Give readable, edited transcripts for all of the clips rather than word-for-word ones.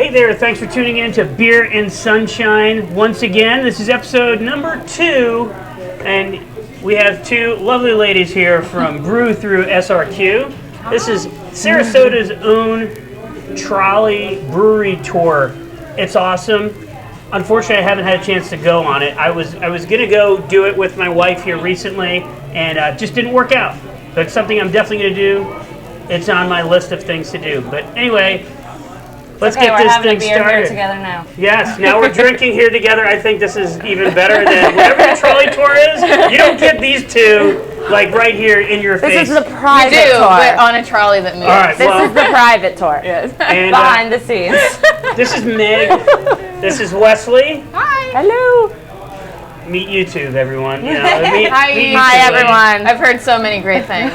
Hey there, thanks for tuning in to Beer and Sunshine once again. This is episode number 2, and we have 2 lovely ladies here from Brew Thru SRQ. This is Sarasota's own trolley brewery tour. It's awesome. Unfortunately, I haven't had a chance to go on it. I was gonna go do it with my wife here recently, and just didn't work out. But it's something I'm definitely gonna do. It's on my list of things to do. But anyway, let's get this thing started. We're having a beer here together now. Yes, now we're drinking here together. I think this is even better than whatever the trolley tour is. You don't get these two like right here in your face. This is the private tour. We're on a trolley that moves. All right, this is the private tour. Yes. And, behind the scenes. This is Meg. This is Wesley. Hi. Hello. Meet YouTube, everyone. You know, Hi. meet Hi, YouTube, everyone. I've heard so many great things.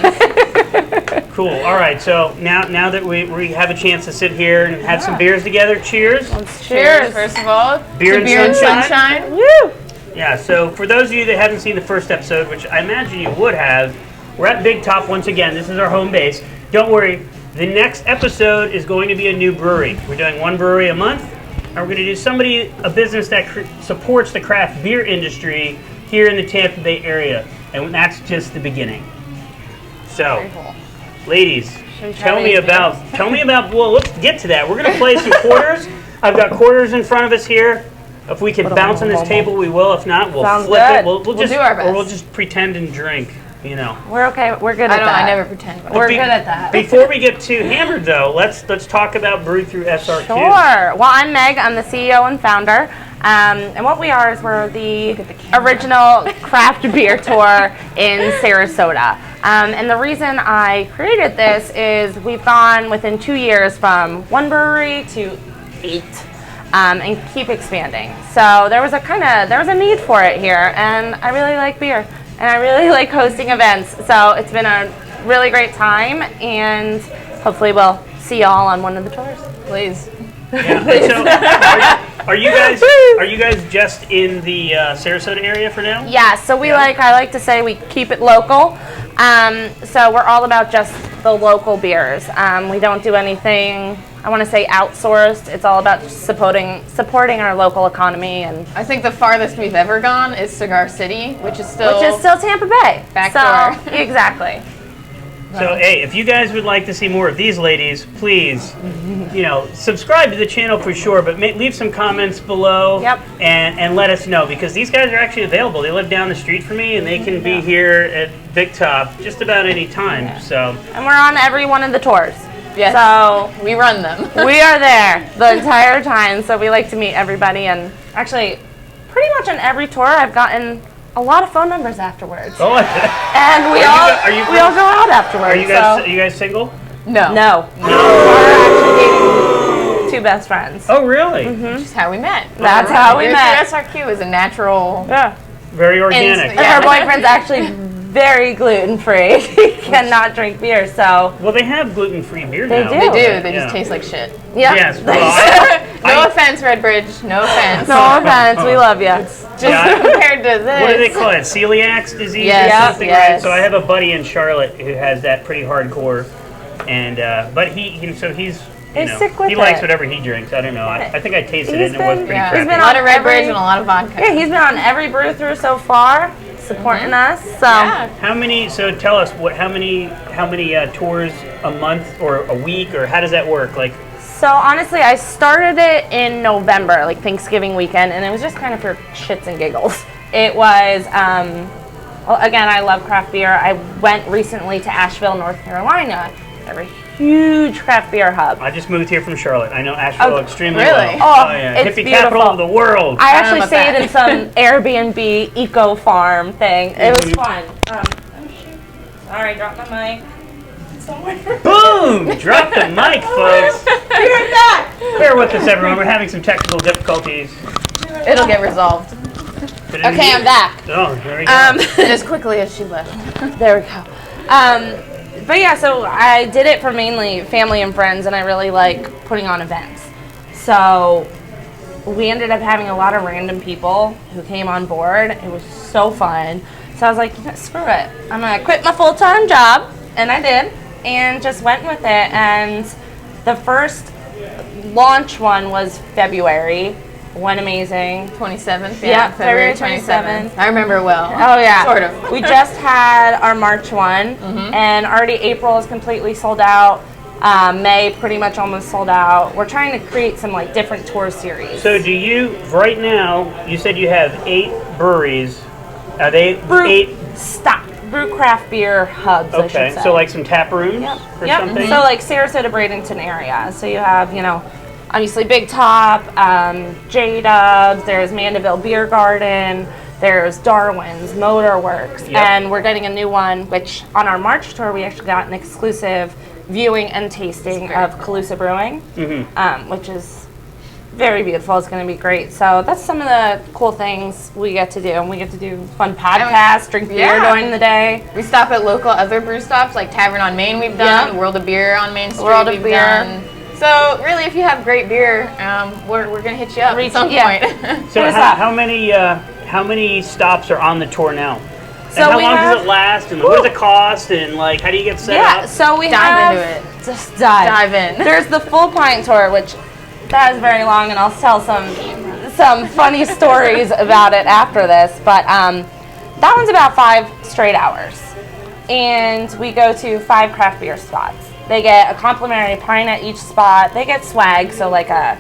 Cool. All right. So now that we have a chance to sit here and have some beers together, cheers. Cheers, first of all. Beer and sunshine. Woo. Yeah. So for those of you that haven't seen the first episode, which I imagine you would have, we're at Big Top once again. This is our home base. Don't worry. The next episode is going to be a new brewery. We're doing one brewery a month, and we're going to do a business that supports the craft beer industry here in the Tampa Bay area, and that's just the beginning. So. Very cool. Ladies, tell me about. Well, let's get to that. We're gonna play some quarters. I've got quarters in front of us here. If we can bounce on this table, we will. If not, we'll flip it. We'll just do our best. Or we'll just pretend and drink. You know. We're okay. We're good at that. I never pretend. We're good at that. Before we get too hammered, though, let's talk about Brew Thru SRQ. Sure. Well, I'm Meg. I'm the CEO and founder. And what we are is we're the original craft beer tour in Sarasota. And the reason I created this is we've gone within 2 years from 1 brewery to 8, and keep expanding. So there was a need for it here, and I really like beer, and I really like hosting events. So it's been a really great time, and hopefully we'll see y'all on one of the tours. Please. Yeah. So, are you guys just in the Sarasota area for now? Yeah. So I like to say we keep it local. So we're all about just the local beers. We don't do anything, I want to say, outsourced. It's all about just supporting our local economy. And I think the farthest we've ever gone is Cigar City, which is still Tampa Bay. Backdoor. So, exactly. So, hey, if you guys would like to see more of these ladies, please, subscribe to the channel for sure, but leave some comments below. Yep. And let us know, because these guys are actually available. They live down the street from me, and they can be here at Big Top just about any time. Yeah. So. And we're on every one of the tours. Yes. So we run them. We are there the entire time, so we like to meet everybody. And actually, pretty much on every tour, I've gotten a lot of phone numbers afterwards. Oh, and we all go out afterwards. Are you guys single? No. We're actually dating 2 best friends. Oh, really? Mm-hmm. Which is how we met. That's how we met. SRQ is a natural. Yeah. Very organic. And her boyfriend's actually very gluten-free. He cannot drink beer, so. Well, they have gluten-free beer now. They do. They just taste like shit. Yep. Yes. No offense, Redbridge. No offense. No offense. We love you. Just compared to this. What do they call it? Celiac disease yes, or something, yes. right? So I have a buddy in Charlotte who has that pretty hardcore, and but he's sick with he likes whatever he drinks. I don't know. I think I tasted it and it was pretty crappy. He's been a lot of Redbridge and a lot of vodka. Yeah, he's been on every brew through so far, supporting us. So how many? So tell us how many tours a month or a week, or how does that work? So honestly, I started it in November, like Thanksgiving weekend, and it was just kind of for shits and giggles. It was, again, I love craft beer. I went recently to Asheville, North Carolina. They're a huge craft beer hub. I just moved here from Charlotte. I know Asheville extremely really? well. Oh, yeah. it's Hippie beautiful. capital of the world. I actually stayed in some Airbnb eco farm thing. It was fun. Oh shoot! Sorry, dropped my mic. Boom! Drop the mic, folks. Be right back. Bear with us, everyone. We're having some technical difficulties. It'll get resolved. Okay, I'm back. Oh, there we go. As quickly as she left. There we go. But yeah, so I did it for mainly family and friends, and I really like putting on events. So we ended up having a lot of random people who came on board. It was so fun. So I was like, screw it. I'm going to quit my full-time job, and I did, and just went with it. And the first launch one was February. Went amazing. 27th, Yeah, February February 27th. I remember it well. Oh yeah, Sort of. We just had our March one, and already April is completely sold out. May pretty much almost sold out. We're trying to create some like different tour series. So do you, right now, you said you have 8 breweries. Are they brew craft beer hubs, I should say. So like some tap rooms or something? So like Sarasota, Bradenton area. So you have, obviously Big Top, J-Dubs, there's Mandeville Beer Garden, there's Darwin's, Motorworks, and we're getting a new one, which on our March tour we actually got an exclusive viewing and tasting of Calusa Brewing, which is very beautiful. It's going to be great. So that's some of the cool things we get to do. And we get to do fun podcasts, drink beer during the day. We stop at local other brew stops like Tavern on Main we've done, World of Beer on Main Street World of we've Beer. done. So really, if you have great beer, we're going to hit you up at some point. So how many stops are on the tour now? So and how long does it last? And what does it cost? And like, how do you get set up? Yeah, so we dive into it. Just dive in. There's the full pint tour, which that is very long, and I'll tell some funny stories about it after this. But that one's about 5 straight hours, and we go to 5 craft beer spots. They get a complimentary pint at each spot. They get swag, so like a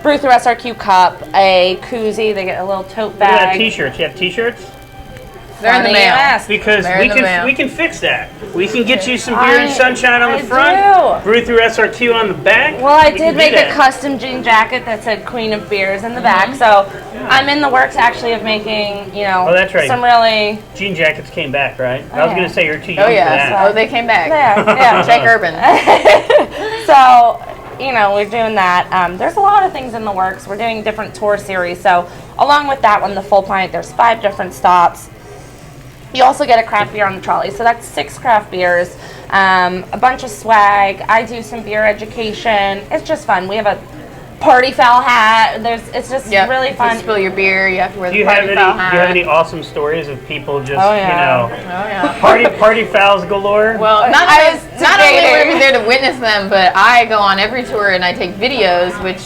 Brew Thru SRQ cup, a koozie. They get a little tote bag. What about t-shirts? You have t-shirts? They're in the mail. Because we can fix that. We can get you some beer and sunshine on the front, Brew Thru SRQ on the back. Well, I did make a custom jean jacket that said Queen of Beers in the back, so I'm in the works actually of making, that's right. some really... Jean jackets came back, right? I was going to say you're too young for Oh, that. they came back. Yeah. Check Urban. So, we're doing that. There's a lot of things in the works. We're doing different tour series, so along with that one, the full pint, there's 5 different stops. You also get a craft beer on the trolley, so that's 6 craft beers, a bunch of swag. I do some beer education. It's just fun. We have a party foul hat. It's just really fun. If you spill your beer, you have to wear the party foul hat. Do you have any awesome stories of people just, Oh, party fouls galore? Well, not only were we there to witness them, but I go on every tour and I take videos, which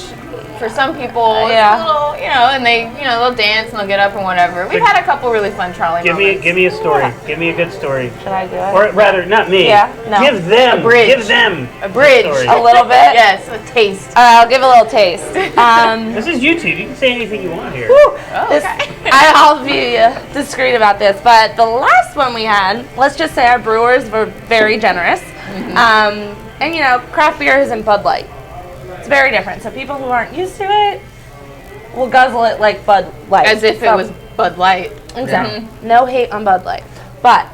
for some people, it's a little, and they, they'll dance and they'll get up and whatever. We've had a couple really fun trolley moments. Give me a story. Give me a good story. Should I do it? Or rather, not me. Yeah, no. Give them. A bridge. Give them a bridge. A little bit? Yes, a taste. I'll give a little taste. This is YouTube. You can say anything you want here. I'll be discreet about this, but the last one we had, let's just say our brewers were very generous. And craft beer isn't Bud Light. It's very different. So people who aren't used to it will guzzle it like Bud Light. As if it was Bud Light. Exactly. No hate on Bud Light. But,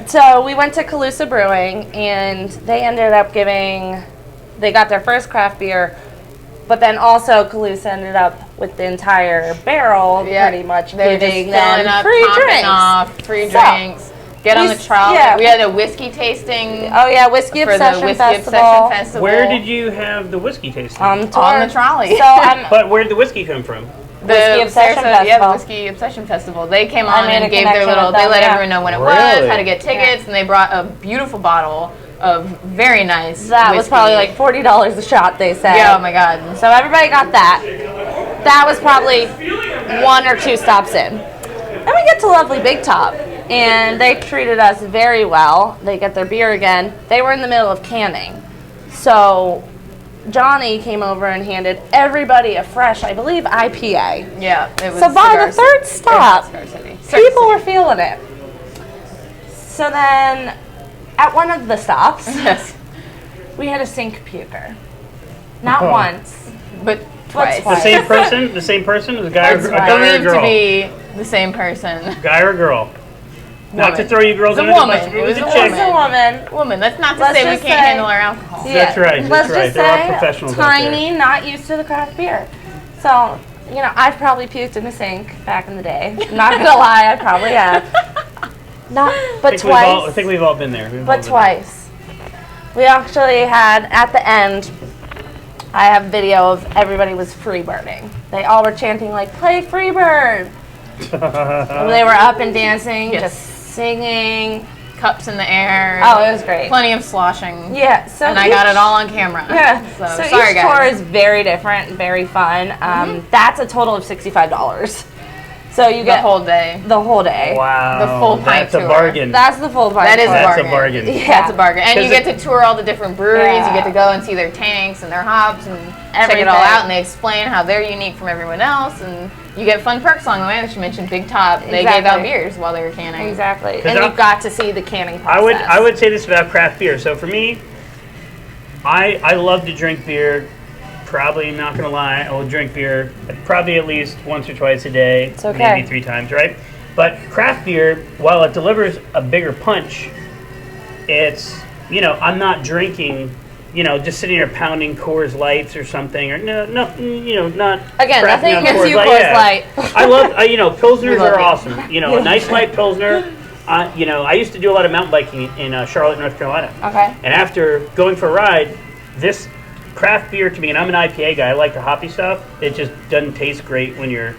so we went to Calusa Brewing, and they ended up they got their first craft beer, but then also Calusa ended up with the entire barrel pretty much giving them free drinks. Free drinks. Get on the trolley. Yeah. We had a whiskey tasting. Oh yeah, Whiskey Obsession Festival. Where did you have the whiskey tasting? On the trolley. So but where did the whiskey come from? Whiskey Obsession Festival. Yeah, the Whiskey Obsession Festival. They came on and gave their little. They let everyone know when it was, how to get tickets, and they brought a beautiful bottle of very nice. That was probably like $40 a shot. They said. Yeah. Oh my God. So everybody got that. That was probably 1 or 2 stops in. Then we get to lovely Big Top. And they treated us very well. They get their beer again. They were in the middle of canning. So Johnny came over and handed everybody a fresh, I believe, IPA. Yeah, it was. So by the third stop, people were feeling it. So then at one of the stops, we had a sink puker. Not once, but twice. The same person? The same person? A guy or a girl? Believed to be the same person. Guy or girl? Not to throw you girls under the bus. It was a woman. Woman. That's not to say we can't handle our alcohol. Yeah. That's right. Let's just there say are professionals tiny, out there. not used to the craft beer. So, I've probably puked in the sink back in the day. Not gonna lie, I probably have. But twice. I think we've all been there. Twice. We actually had, at the end, I have video of everybody was freebirding. They all were chanting like, "Play Freebird." They were up and dancing, just singing. cups in the air. Oh, it was great. Plenty of sloshing. Yeah, so and I got it all on camera. Yeah, so sorry, each guys. Tour is guys. very different, very fun. That's a total of $65. So you get The whole day. The whole day. Wow. The full pint That's a tour. bargain. That's the full pint. That is tour. a That's bargain. a bargain. Yeah. That's a bargain. And you 'Cause get to tour all the different breweries. Yeah. You get to go and see their tanks and their hops and check it all Everything. out. And they explain how they're unique from everyone else. And you get fun perks along the way. As you mentioned, Big Top. They gave out Exactly. beers while they were canning. Exactly. 'Cause And I- you've got to see the canning process. I would say this about craft beer. So for me, I love to drink beer. Probably not gonna lie, I will drink beer probably at least once or twice a day, It's okay. maybe 3 times, right? But craft beer, while it delivers a bigger punch, it's I'm not drinking, just sitting there pounding Coors Lights or something, or not Again, crapping nothing on against you, Light. Coors Yeah. Light. I love, Pilsners love are you. awesome. A nice light Pilsner. I used to do a lot of mountain biking in Charlotte, North Carolina. Okay. And after going for a ride, this craft beer to me, and I'm an IPA guy, I like the hoppy stuff. It just doesn't taste great when you're,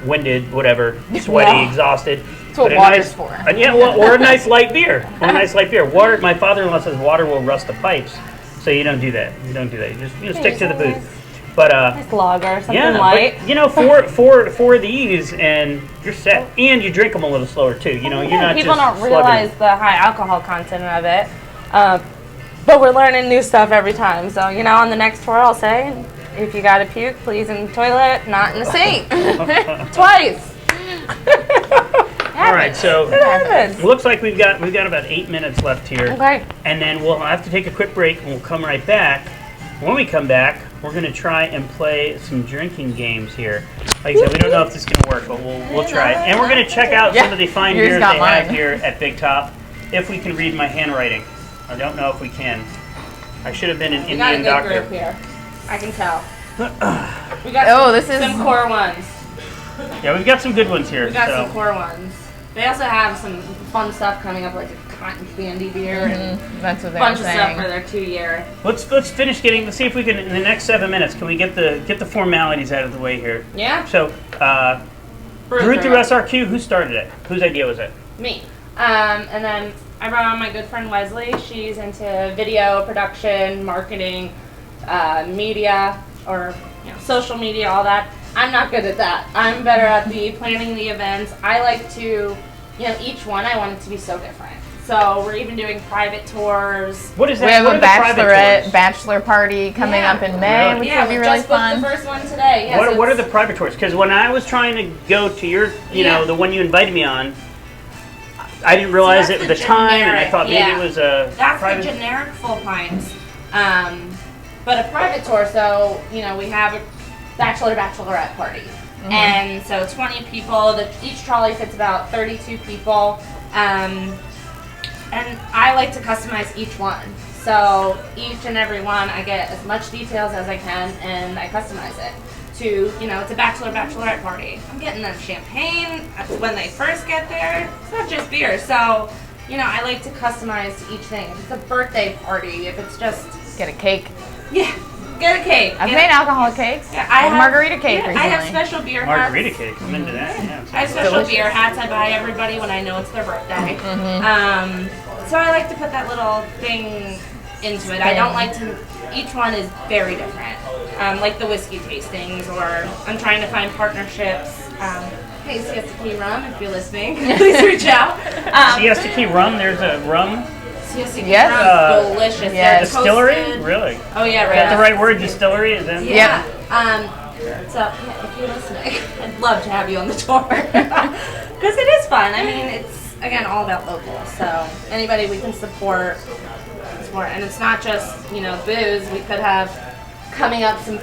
winded, whatever, sweaty, No. exhausted. That's what But water's for. Or a nice light beer. Or a nice light beer. Water. My father-in-law says water will rust the pipes, so you don't do that. You don't do that. You just stick to the booze. But Nice lager, something yeah, light. but, four of these and you're set. And you drink them a little slower too. You're not People just don't slugging. realize the high alcohol content of it. But we're learning new stuff every time. So, on the next tour, I'll say, if you got to puke, please in the toilet, not in the sink. Twice. All right, so It happens. it looks like we've got about 8 minutes left here. Okay. And then we'll have to take a quick break and we'll come right back. When we come back, we're going to try and play some drinking games here. Like I said, we don't know if this is going to work, but we'll try it. And we're going to check out some of the fine yours beers got they have mine. here at Big Top, if we can read my handwriting. I don't know if we can. I should have been an We got a Indian good doctor. group here. I can tell. We got Oh, this is some core ones. Yeah, we've got some good ones here. We got so. some core ones. They also have some fun stuff coming up, like a cotton candy beer and That's what a they're bunch of stuff saying. for their 2-year. Let's finish getting. Let's see if we can in the next 7 minutes. Can we get the formalities out of the way here? Yeah. So, Brew Thru SRQ. Who started it? Whose idea was it? Me. And then I brought on my good friend Wesley. She's into video production, marketing, media, or social media, all that. I'm not good at that. I'm better at the planning the events. I like to, each one I want it to be so different. So we're even doing private tours. What is that? We have what a are the private tours? bachelor party coming Yeah. up in May, Really? which Yeah, will be we really just booked fun. the first one today. Yes, What are the private tours? Because when I was trying to go to your, Yeah. the one you invited me on, I didn't realize that's it the at the time, and I generic, thought maybe yeah. it was a That's private. the generic full pints. But a private tour, so, we have a bachelorette party. And so 20 people, each trolley fits about 32 people. And I like to customize each one. So each and every one, I get as much details as I can, and I customize it to, it's a bachelorette party. I'm getting them champagne when they first get there. It's not just beer. So, I like to customize to each thing. If it's a birthday party, if it's just, Get a cake. yeah, get a cake. I've Get made a- alcoholic cakes. Yeah, I have margarita cake yeah, recently. I have special beer hats. Margarita cake. I'm into that. Yeah, I have special Delicious. beer hats I buy everybody when I know it's their birthday. So I like to put that little thing into it. I don't like to. Each one is very different. Like the whiskey tastings, or I'm trying to find partnerships. Hey, Siesta Key Rum, if you're listening, please reach out. Siesta Key Rum. There's a rum Siesta Key Yes. Rum, delicious. They're distillery. toasted. Really? Oh yeah, Is right. that the right word? Distillery? Is that? Yeah. So yeah, if you're listening, I'd love to have you on the tour because it is fun. I mean, it's again all about local. So anybody we can support, and it's not just booze. We could have coming up some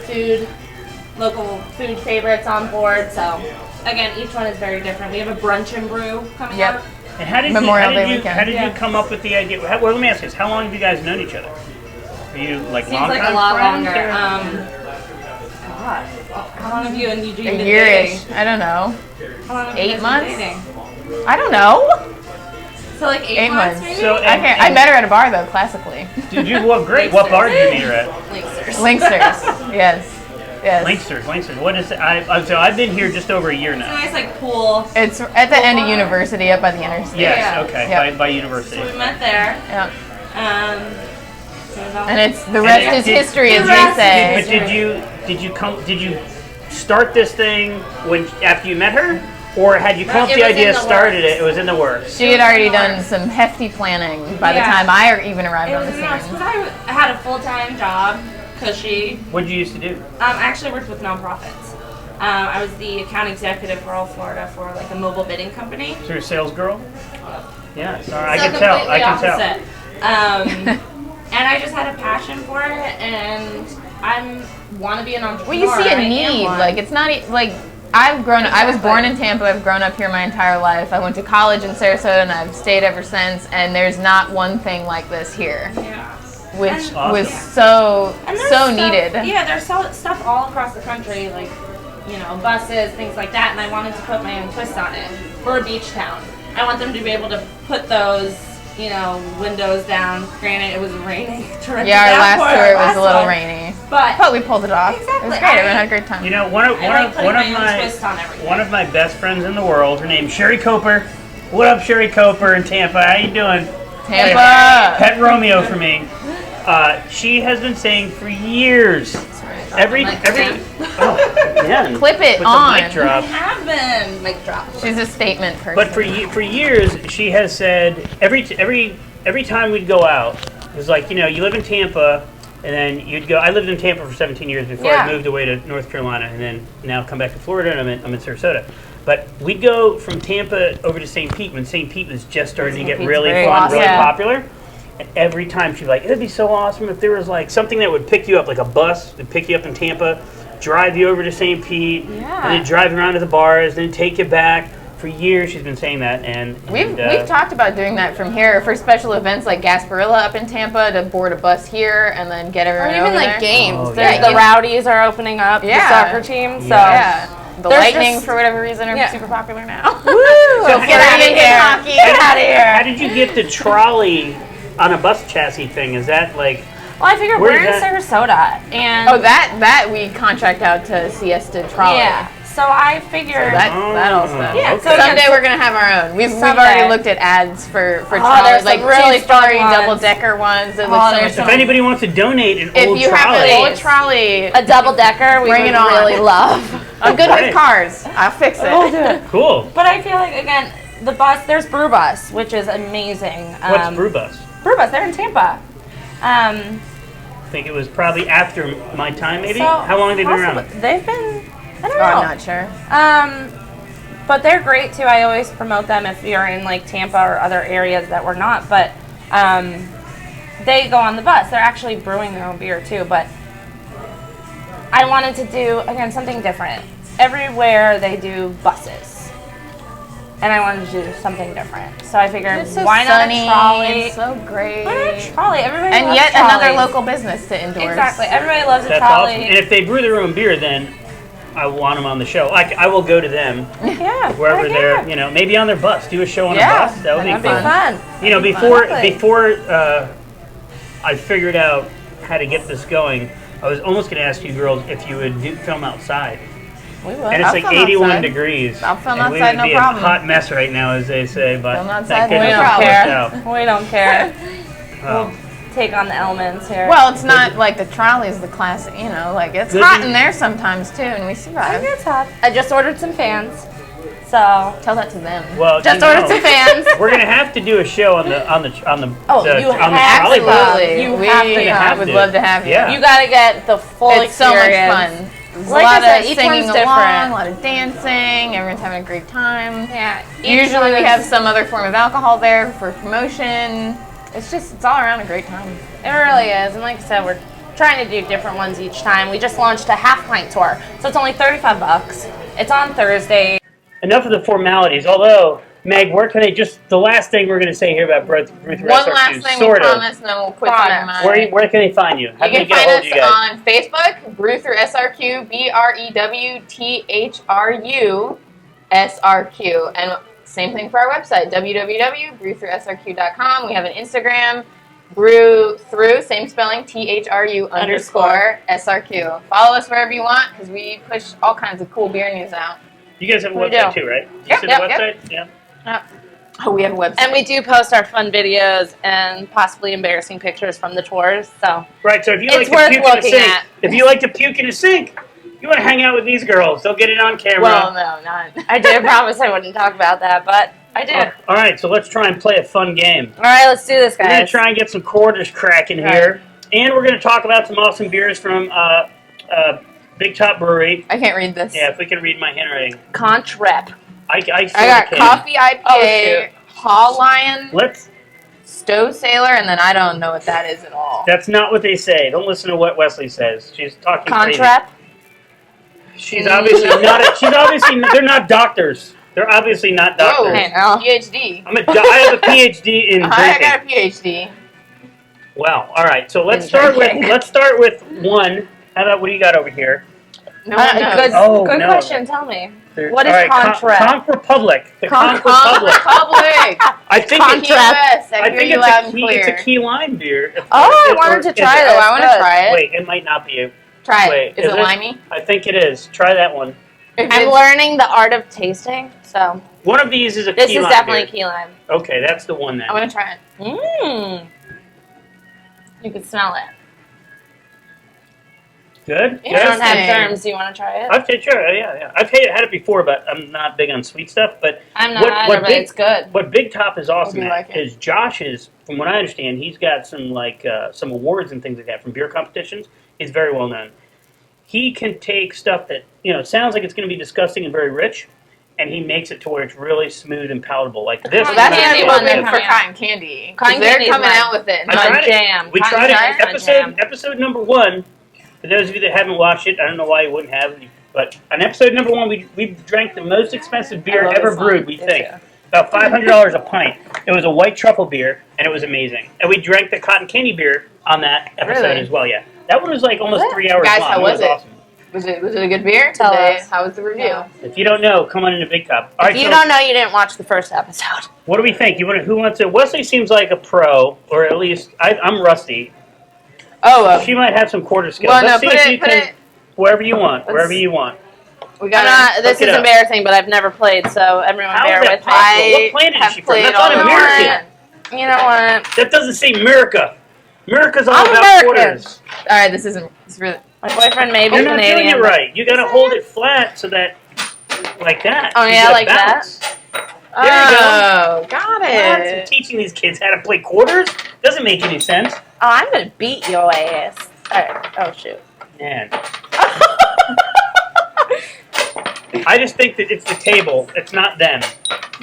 local food favorites on board. So again, each one is very different. We have a brunch and brew coming Yep. up. And how did Memorial you, Day how did you, weekend. how did Yeah. you come up with the idea? Well, let me ask you this: how long have you guys known each other? Are you like Seems long like a time lot friends, longer. or- God, how long have you and Eugene A been year-ish. dating? I don't know. How long have you 8 guys been months? dating? I don't know. So like 8 8 months, months. maybe? So, I can't. I met her at a bar though, classically. Did you? Well, great. What bar did you meet her at? Linksters. Linksters. Yes. Yes. Linksters. What is it? So I've been here just over a year It's a now. nice like pool. It's at the end of university up by the interstate. Yes, Yeah. okay, Yep. by university. So we met there. Yep. And And it's the rest is history, as rest they is say. But did you start this thing after you met her? Or had you come up with It the was idea, in the started works. it was in the works? She had already done some hefty planning by the Yeah. time I even arrived it on was the nice scene. because I had a full-time job, cushy. What did you used to do? I actually worked with nonprofits. I was the account executive for all Florida for like a mobile bidding company. So you're a sales girl? Yeah, sorry, I So can tell. I can completely tell. opposite. And I just had a passion for it, and want to be an entrepreneur. Well, you see a I am need. one. Like, it's not like I was born in Tampa. I've grown up here my entire life. I went to college in Sarasota, and I've stayed ever since. And there's not one thing like this here, Yeah. which And- was Awesome. And there's so stuff- needed. Yeah, there's stuff all across the country, like, buses, things like that, and I wanted to put my own twist on it. We're a beach town. I want them to be able to put those, windows down. Granted, it was raining. Yeah, our last tour was a little rainy, But but we pulled it off. It was Exactly. great. Everyone had a great time. You know, one of my twist on everything. one of my best friends in the world, her name's Sherry Coper. What up, Sherry Coper in Tampa? How you doing? Tampa. Pet Romeo for me. She has been saying for years. Every man, Clip it with on. the mic drop. I have been mic drop. She's a statement person. But for years, she has said every time we'd go out, it was like, you live in Tampa, and then you'd go. I lived in Tampa for 17 years before I Yeah. moved away to North Carolina, and then now come back to Florida, and I'm in Sarasota. But we'd go from Tampa over to St. Pete when St. Pete was just starting to get Pete's really very fun, awesome. really Yeah. popular. And every time she'd be like, it'd be so awesome if there was like something that would pick you up, like a bus that pick you up in Tampa, drive you over to St. Pete, and then drive you around to the bars, then take you back. For years, she's been saying that, and We've talked about doing that from here for special events like Gasparilla up in Tampa to board a bus here and then get Or everyone even over like there. games. Oh, There's yeah. the Rowdies are opening up, Yeah. the soccer team. So Yeah. The There's Lightning, just- for whatever reason, are Yeah. super popular now. Woo! So Get out of Floridians in here. hockey. Get out of here. How did you get the trolley on a bus chassis thing? Is that like? Well, I figured Where we're is in that? Sarasota, and Oh, that we contract out to Siesta Trolley. yeah. So I figured That also. Yeah, okay. so Someday we're gonna have our own. We've already Someday. looked at ads for there's trolleys, some like really two-story fun ones. double-decker ones. That Oh, look so there's much If some- fun. anybody wants to donate an If old you have trolley, an old trolley, a double decker we Bring would it on. really love. I'm good Okay. with cars. I'll fix it. We'll do it. cool. But I feel like again, the bus. There's Brew Bus, which is amazing. What's Brew Bus? Brew Bus. They're in Tampa. I think it was probably after my time, maybe. So How long have they been possibly- around? They've been. I don't Oh, know. I'm not sure. But they're great too. I always promote them if you're in like Tampa or other areas that we're not. But they go on the bus. They're actually brewing their own beer too. But I wanted to do again something different. Everywhere they do buses, and I wanted to do something different. So I figured, It's so why not sunny a trolley? and so great. Why not a trolley? Everybody And loves yet another trolleys. local business to endorse. Exactly. Everybody loves a That's trolley. awesome. And if they brew their own beer, then I want them on the show. I will go to them Yeah. wherever heck they're. yeah. Maybe on their bus. Do a show on Yeah, a bus. That would be That'd be fun. fun. You know, before Exactly. I figured out how to get this going, I was almost going to ask you girls if you would film outside. We would. And it's I'll like film 81 outside. degrees. I'll film and we outside, would no be problem. a hot mess right now, as they say, but Film outside, thank no goodness We don't it problem. worked out. care. We don't care. Wow. Take on the elements here. Well, it's not like the trolley's the classic, like it's Good hot thing- in there sometimes too, and we I survive. think it's hot. I just ordered some fans. So Tell that to them. Well, just you ordered know, some fans. we're gonna have to do a show on the Oh, the, you on the have trolley to. bus. Absolutely. You we have to have would to. love to have you. Yeah. You gotta get the full It's so much experience. fun. There's Like a I lot said, of each singing one's along, different. a lot of dancing, everyone's having a great time. Yeah. Usually we have some other form of alcohol there for promotion. It's all around a great time. It really is, and like I said, we're trying to do different ones each time. We just launched a half pint tour, so it's only $35. It's on Thursday. Enough of the formalities. Although, Meg, where can they the last thing we're gonna say here about Brew Thru SRQ, One last thing we sort of. promise, and then we'll quit talking about it. Where can they find you? How You can can they get a find hold us of you guys? on Facebook, Brew Thru SRQ, BREWTHRU SRQ. And same thing for our website, www.brewthruSRQ.com. We have an Instagram Brew Thru, same spelling, THRU_SRQ. Follow us wherever you want because we push all kinds of cool beer news out. You guys have a website too, right? You said the website? Yeah. Oh, we have a website. And we do post our fun videos and possibly embarrassing pictures from the tours. So Right, so if you It's like to worth puke in a looking sink, at. if you like to puke in a sink, you want to hang out with these girls. They'll get it on camera. Well, no, not. I did promise I wouldn't talk about that, but I did. All right, so let's try and play a fun game. All right, let's do this, We're going to guys. try and get some quarters cracking here. And we're going to talk about some awesome beers from Big Top Brewery. I can't read this. Yeah, if we can read my handwriting. Contrap. I got can. Coffee IPA, Oh, Hall Lion, Let's. Stove Sailor, and then I don't know what that is at all. That's not what they say. Don't listen to what Wesley says. She's talking crazy. Contrap. She's obviously not. They're not doctors. They're obviously not Whoa, doctors. Hey, no. PhD. I have a PhD in I drinking. got a PhD. Wow. All right. So let's start with one. How about what do you got over here? No one knows. Good, Oh, good no. question. Tell me. What is All right, Contrap? Conch Republic. The Conch Public. Republic. I think Contrap. Key West. I I hear think you it's loud a and key. clear. It's a key lime beer. Oh, I wanted to try Oh, this. I want to Good. try it. Wait, it might not be. Try Wait, it. Is it limey? I think it is. Try that one. If I'm it's- learning the art of tasting, so One of these is a this key is lime definitely beer. key lime. Okay, that's the one then. I want to try it. Mmm. You can smell it. Good. You don't have Interesting. terms. Do you want to try it? Okay, sure. Yeah. I've had it before, but I'm not big on sweet stuff. But I'm not either, but it's good. what Big Top is awesome I do at like it. is Josh is, from what I understand, he's got some some awards and things like that from beer competitions. He's very well known. He can take stuff that sounds like it's going to be disgusting and very rich, and he makes it to where it's really smooth and palatable. Like this. Cotton That's candy what one I'm they're looking for coming out. cotton candy. Cotton They're candy is coming my- out with it. I tried jam. We Cotton tried candy it. is my jam. Episode number 1. For those of you that haven't watched it, I don't know why you wouldn't have. But on episode number 1, we drank the most expensive beer love ever this one. brewed. We Me think too. about $500 a pint. It was a white truffle beer, and it was amazing. And we drank the cotton candy beer on that episode Really? as well. Yeah, that one was like almost 3 hours Guys, long. how was it? Awesome. Was it a good beer? Tell Today? us. How was the review? Yeah. If you don't know, come on into Big Top. All right, If you so don't know, you didn't watch the first episode. what do we think? Who wants to? Wesley seems like a pro, or at least I'm rusty. Oh, She might have some quarter skills. well, no, Let's see put if it, you put can. it. Wherever you want. Let's- Wherever you want. We I'm got not, this look it is up. embarrassing, but I've never played, so everyone How bear is that with possible? me. What planet is have she from? played That's all not of American. You know what? That doesn't say America. America's all I'm about American. quarters. All right, this isn't. It's really. My boyfriend may be You're not Canadian. doing it but- right. You gotta hold it flat so that, like that. Oh, You yeah, gotta like that? bounce. There you go. Oh, got What? it. Teaching these kids how to play quarters doesn't make any sense. Oh, I'm gonna beat your ass. Alright. Oh, shoot. Man. I just think that it's the table. It's not them.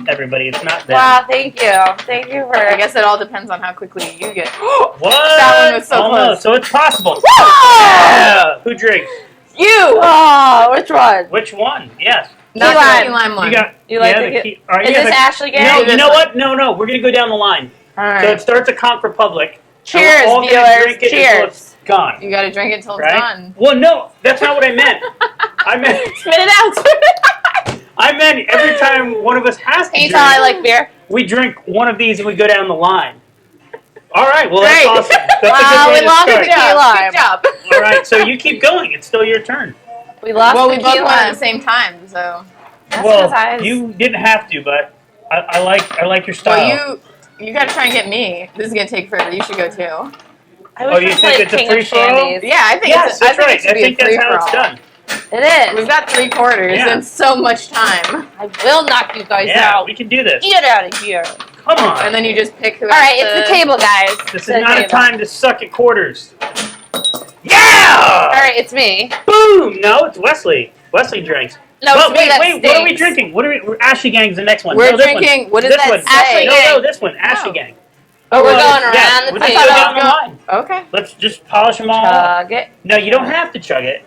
Everybody, it's not them. Wow, thank you. Thank you for. I guess it all depends on how quickly you get. What? That one was so Almost. close. So it's possible. Oh! Yeah. Who drinks? You! Oh, which one? Which one? Yes. Not lime. the key lime one. You got. You like yeah, the the key- key. All right, Is yeah, this but- Ashley Gang? No, you This know one. what? No. We're gonna go down the line. Alright. So it starts at Conch Republic. and Cheers, we're all gonna viewers. drink it until Cheers. it's gone. You got to drink it till it's Right? done. Well, no, that's not what I meant. I meant Spit it out. I meant every time one of us has to Can you drink, tell I like beer? we drink one of these and we go down the line. All right, well Great. that's awesome. That's Wow, a we good way lost to the start. key lime. Good job. All right, so you keep going. It's still your turn. We lost Well, the we both key went at lime. the same time, so. That's well, 'cause I was- you didn't have to, but I like your style. Well, you got to try and get me. This is gonna take forever. You should go too. I wish you we think played it's a King of free-for-all? Shandies. Yeah, I think. yes, I that's think right. It should I be think a that's how it's free-for-all. done. It We've is. got 3 quarters Yeah. and so much time, I will knock you guys Yeah, out. we can do this. Get out of here. Come on. and then you just pick who. All right, it's the table, guys. This The is not a table. time to suck at quarters. Yeah! All right, it's me. Boom! No, it's Wesley. Wesley drinks. No, Oh, it's me that wait, what are we stinks. drinking? What are we? Ashley Gang's the next one. We're no, this one. drinking. What does This that one. say? Ashley No, Gang. this one. Ashley No. Gang. Oh, we're Well, going around yeah, the we'll just table. go down the line. Okay. Let's just polish them all. Chug it. No, you don't have to chug it.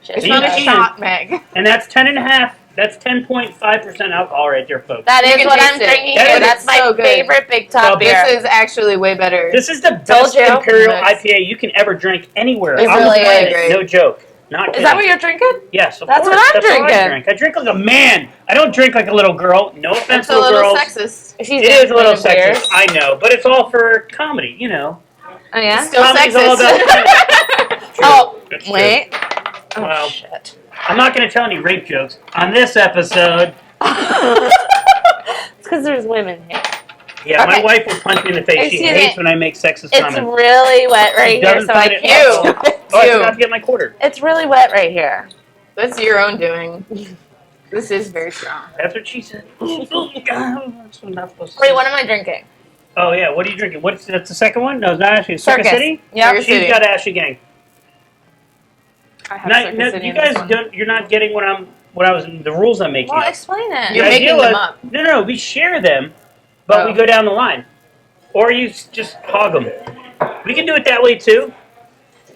It's You not a can. shot, Meg. And that's 10.5. That's 10.5% alcohol right there, folks. That You is can what taste I'm it. drinking That here. is That's my so good. favorite Big So Top beer. This is actually way better. This is the Told best you. Imperial Nice. IPA you can ever drink anywhere. It on the really planet. is. Great. No joke. Not Is kidding. that what you're drinking? Yes, of That's course. what I'm That's what I drinking. drink. I drink like a man. I don't drink like a little girl. No offense, It's a little girls. sexist. She's It is a little dancing in sexist, I know, but it's all for comedy, you know. Oh yeah. Still Comedy's all sexist. about. Oh That's true. wait. Oh Well, shit. I'm not going to tell any rape jokes on this episode. It's because there's women here. Yeah, my Okay. wife will punch me in the face. She Excuse hates me. when I make sexist It's comments. really wet right She here, doesn't so I find it can't. Ew. do it. Oh, I Ew. forgot to get my quarter. It's really wet right here. That's your own doing. This is very strong. That's what she said. Oh, God. That's what I'm not supposed to Wait, say. what am I drinking? Oh, yeah. What are you drinking? That's the second one? No, it's not Ashley. Circus City? Yep. Circus She's City. got Ashley Gang. I have No, Circus no, City you in this guys one. don't. You're not getting what I was. The rules I'm making. Well, up. explain it. You're The making idea them was- up. No, we share them, but we Oh. go down the line, or you just hog them. We can do it that way too.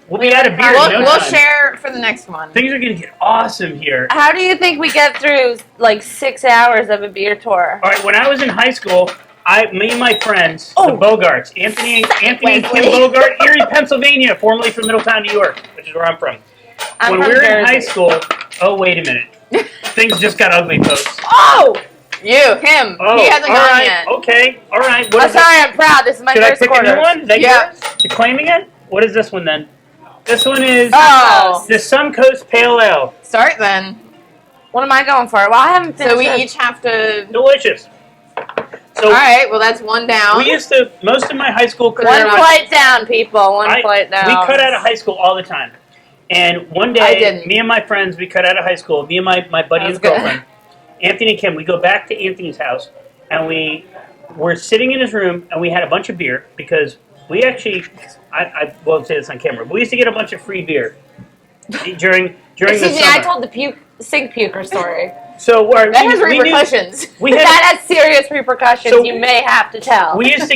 We'll be out of beer in no We'll time. share for the next one. Things are gonna get awesome here. How do you think we get through like 6 hours of a beer tour? All right, when I was in high school, me and my friends, the Bogarts, Anthony and Kim Wesley. Bogart, Erie, Pennsylvania, formerly from Middletown, New York, which is where I'm from. I'm When from we were in Jersey. high school, oh wait a minute, things just got ugly, folks. Oh! Him. Oh, He hasn't all gone right, yet. okay, all right. What I'm is it? sorry, I'm proud. This is my Should I first pick quarter. a new one? Is that Yeah. yours? You claiming it? What is this one then? This one is Oh, the Suncoast Pale Ale. Start then. what am I going for? Well, I haven't finished. So we this. each have to. Delicious. So Alright, well that's one down. we used to, most of my high school career, One flight down, people. One flight down. we cut out of high school all the time. And one I day, didn't. me and my friends, we cut out of high school. Me and my buddy and That's good. girlfriend, Anthony and Kim, we go back to Anthony's house, and we were sitting in his room, and we had a bunch of beer, because we actually, I won't say this on camera, but we used to get a bunch of free beer during the Excuse me, summer. I told the sink puker story. So that has repercussions. We had That has serious repercussions. So- you may have to tell. we used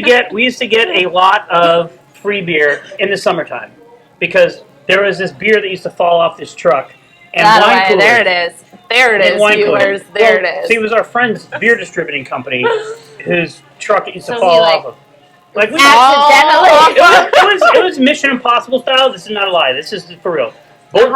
to get a lot of free beer in the summertime because there was this beer that used to fall off this truck and That wine way, coolers. there it is. There it And is, wine viewers. coolers. There Well, it is. See, it was our friend's beer distributing company whose truck it used to So fall he, off of. Like we accidentally. it was Mission Impossible style. This is not a lie. This is for real. Bolt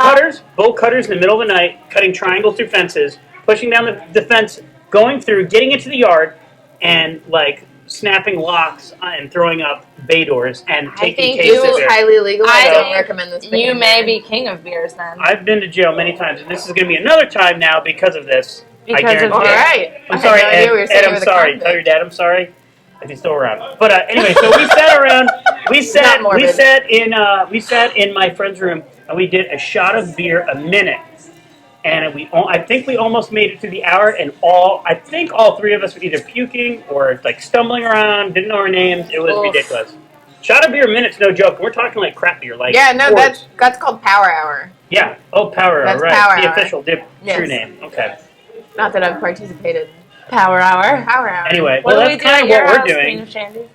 cutters in the middle of the night, cutting triangles through fences, pushing down the fence, going through, getting into the yard, and like snapping locks and throwing up bay doors and taking This cases of is beer. highly legal. I I don't think recommend this. You may be king of beers then. I've been to jail many times, and this is going to be another time now because of this. Because I of guarantee. beer. Alright. I'm sorry, Ed. I'm sorry. Tell your dad I'm sorry if he's still around. But anyway, so we sat around. We sat in my friend's room, and we did a shot of beer a minute. And I think we almost made it through the hour, and I think all three of us were either puking or like stumbling around, didn't know our names. It was ridiculous. Shot of beer a minute's no joke. We're talking like crap beer, like Yeah, no, quarts. that's called Power Hour. Yeah. Oh, Power Hour, That's right? Power The Hour. official true Yes. name. Okay. Not that I've participated. Power hour. Power Hour. Anyway, What well, do we that's do kind at of your what we're house, doing. Queen of Shandies?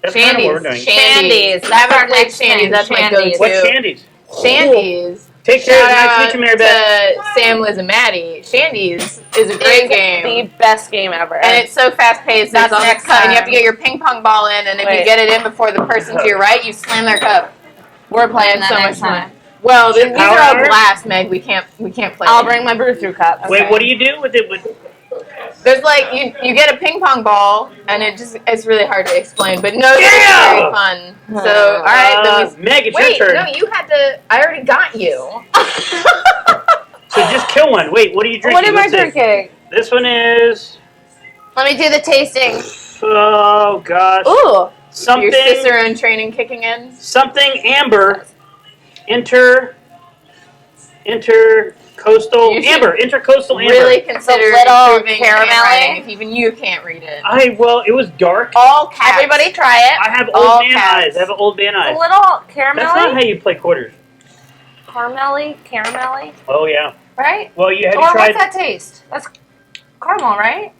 That's kind of what we're doing. Shandies. That's Haven't our played next Shandies. thing. That's my Shandies. go-to. What's Shandies? Shandies. Take care. Shout Nice to meet out you, Mary Beth. to Sam, Liz, and Maddie. Shandies is a great game. The best game ever. And it's so fast paced. That's It's on the next cut, and you have time. to get your ping pong ball in. And if you Wait. get it in before the person to your right, you slam their cup. We're playing that So next much fun. time. Well, these Power are Hour? a blast, Meg. We can't play. I'll bring my brew through cup. Wait, what do you do with it? There's like you get a ping pong ball, and it's really hard to explain, but no, Yeah! it's very fun. So all right, then Meg, it's wait, your turn. no, you had to. I already got you. So just kill one. Wait, what are you drinking? What am I What's this? drinking? This one is. Let me do the tasting. Oh gosh. Ooh. Something. Your Cicerone training kicking in. Something amber. Intercoastal You should amber. Intercoastal amber. Really consider It's a little improving caramelly. handwriting if even you can't read it. It was dark. All caps. Everybody try it. I have all old man caps. eyes. I have old man A eyes. little That's not how caramelly. you play quarters. Caramelly, Oh yeah. right? Well, you have Or tried. what's that taste? That's caramel, right?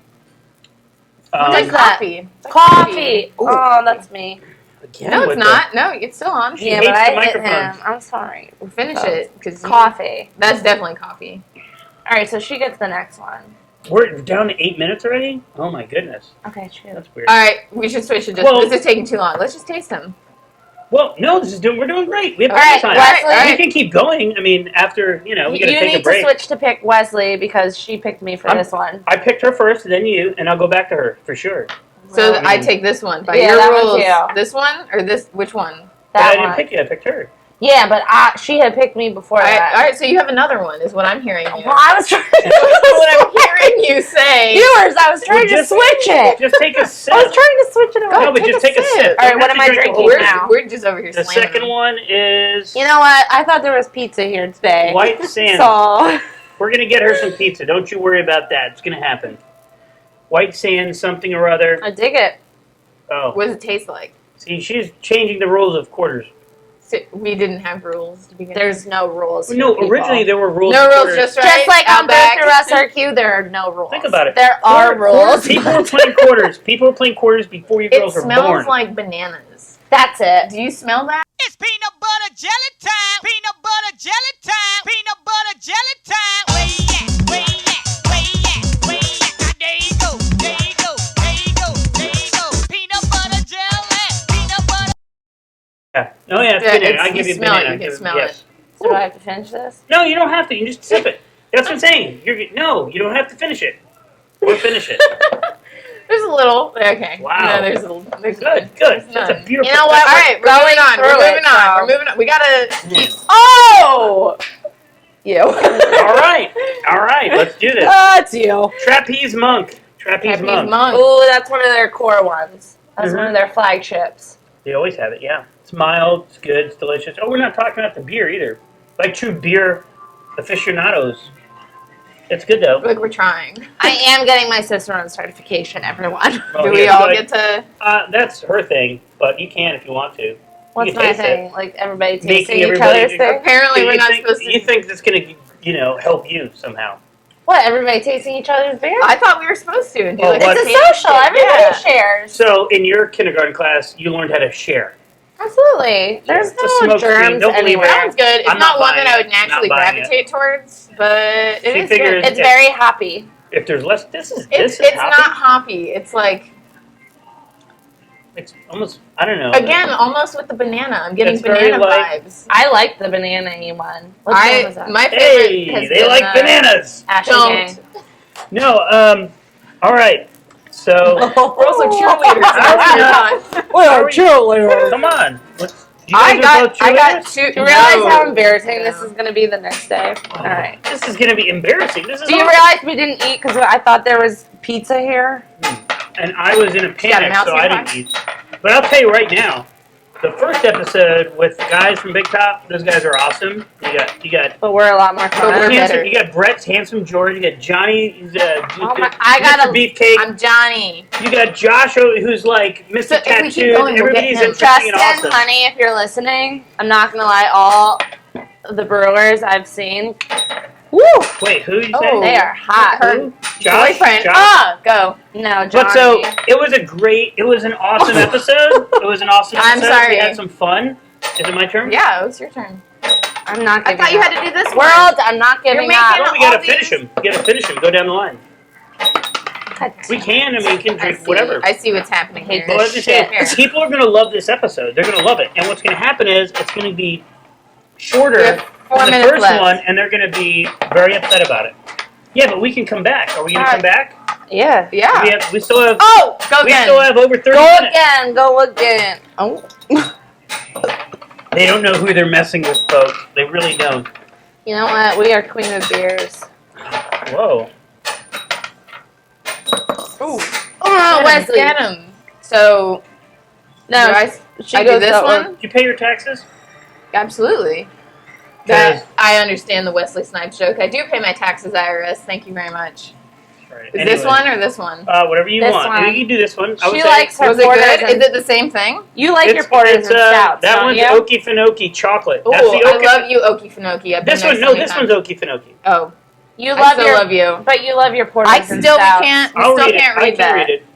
um, What is that? Coffee. Coffee. Oh, that's me. again No, with it's not. No, it's still on. She Yeah, hates but the I hit microphones. him. I'm sorry. Finish it, because Coffee. That's definitely coffee. All right, so she gets the next one. We're down to 8 minutes already. Oh my goodness, Okay, true. that's weird. All right, we should switch to just. Well- this is taking too long. Let's just taste them. Well, no, we're doing great. We have All plenty right, of time. Wesley. We can keep going. I mean, after we got to You take a need to break. switch to pick Wesley because she picked me for I'm- this one. I picked her first, then you, and I'll go back to her for sure. So Well, I take this one by Yeah, your that one rules. too. This one or this? Which one? But I That didn't one. pick you. I picked her. Yeah, but she had picked me before that. All right, so you have another one, is what I'm hearing you. Well, I was trying What I'm hearing you say. Viewers, I was trying to just- switch it. Just take a sip. I was trying to switch it around. No, but just take a sip. All right, Don't what have am to I drink the drinking whole now? We're just over here The slamming second them. one is You know what? I thought there was pizza here today. White Sand. So We're going to get her some pizza. Don't you worry about that. It's going to happen. White Sand, something or other. I dig it. Oh. What does it taste like? See, she's changing the rules of quarters. So we didn't have rules to begin There's no rules. Well, no, here, originally people. there were rules. No of rules, quarters. just right. Just like on Brew Outback. Thru SRQ, there are no rules. Think about it. There are rules. People were playing quarters. People were playing quarters before you It girls were smells born. like bananas. That's it. Do you smell that? It's peanut butter jelly time. Peanut butter jelly time. Peanut butter jelly time. Where you at? Where you at? Where you at? Where you at? Now there you go. There you go. There you go. There you go. Peanut butter jelly. Peanut butter. Yeah. Oh yeah, it's Yeah, banana. it's- I give you you smell it, banana. you can Give it- smell yes. So do I have to finish this? No, you don't have to. You can just sip it. That's what I'm saying. No, you don't have to finish it. Or finish it. There's a little. Okay. Wow. No, there's a little. There's Good. there's That's a none. beautiful. You know what? All right, we're Going moving on. through We're moving it, on. so- We're moving on. We gotta. Yeah. Oh! You. All right. All right. Let's do this. That's you. Trapeze Monk. Trapeze Monk. Ooh, that's one of their core ones. That's one Mhm. of their flagships. They always have it. Yeah. It's mild. It's good. It's delicious. Oh, we're not talking about the beer either. Like true beer aficionados. It's good though. Look, we're trying. I am getting my Cicerone certification, everyone. Oh, Do we yeah, all good. get to? That's her thing, but you can if you want to. What's You can my taste thing? Like everybody Making tasting each everybody other's drink- thing? Apparently, we're you not think, supposed to. You think that's gonna, help you somehow? What? Everybody tasting each other's beer? I thought we were supposed to. And do Oh, like what? It's a tasting social. shit. Everybody Yeah. shares. So in your kindergarten class, you learned how to share. Absolutely. There's It's a no smoke screen. germs Don't believe it. That anywhere. one's good. It's I'm not not one that buying I would it. naturally Not buying it. gravitate towards, but it She is figures- good. It's very hoppy. If there's less, this is It's hoppy. not hoppy. It's like It's almost. I don't know. again almost with the banana. I'm getting It's very banana like- vibes. I like the banana-y one. Which one was that? My favorite Hey, has they been, like bananas. Ashley don't. Gang. No. All right. So. We're also cheerleaders. Well, cheerleader. Come on. You guys are both I got cheerleaders? two. Do you realize no. how embarrassing this is going to be the next day? All right. This is gonna be embarrassing. This is. Do you awesome. realize we didn't eat because I thought there was pizza here? And I was in a got a panic, mouse so in I your didn't eat. But I'll tell you right now, the first episode with the guys from Big Top, those guys are awesome. You got But we're a lot more But we're fun. better. you got Brett's handsome George. You got Johnny, who's I got Mr. a- Beefcake. I'm Johnny. You got Josh, who's like Mr. So if we keep Tattooed. going, we'll get Everybody's him. interesting Justin, and awesome. honey, if you're listening, I'm not going to lie, all the brewers I've seen, woo, Wait, who you Oh. say? they are hot. Who? Josh? Boyfriend. Josh? Ah, go. No, Johnny. But so it was an awesome episode. It was an awesome I'm episode. sorry. We had some fun. Is it my turn? Yeah, it was your turn. I'm not I giving thought you up. had to do this one. World, I'm not giving making up. Well, we all gotta finish these- him. You gotta finish him. Go down the line. We can. I mean, we can I drink see. whatever. I see what's happening Hate here. Well, as I say, Shit. people are going to love this episode. They're going to love it. And what's going to happen is it's going to be shorter We have 4 than the minutes first left. one, and they're going to be very upset about it. Yeah, but we can come back. Are we going to come back? Yeah. Yeah. We still have. Oh, go We again. still have over 30 Go minutes. again, go again. Oh. They don't know who they're messing with, folks. They really don't. You know what? We are queen of beers. Whoa. Ooh. Oh, Wesley. Get him. So, No, do I she do goes this that way. one? Did you pay your taxes? Absolutely. That I understand the Wesley Snipes joke. I do pay my taxes, IRS. Thank you very much. Right. Is this one or this one? Whatever you This want. one. You can do this one. I would She say likes her Was it porters good? and- Is it the same thing? You like your porters and stouts, That don't one's you? Okie Finoki chocolate. Ooh, That's the I Okie. love you, Okie Finoki. I've been This there one, so no, many this times. one's Okie Finoki. Oh, You I love still your, love you. but you love your porters I and still stouts. can't. You I'll still read can't it. I read can that. read it.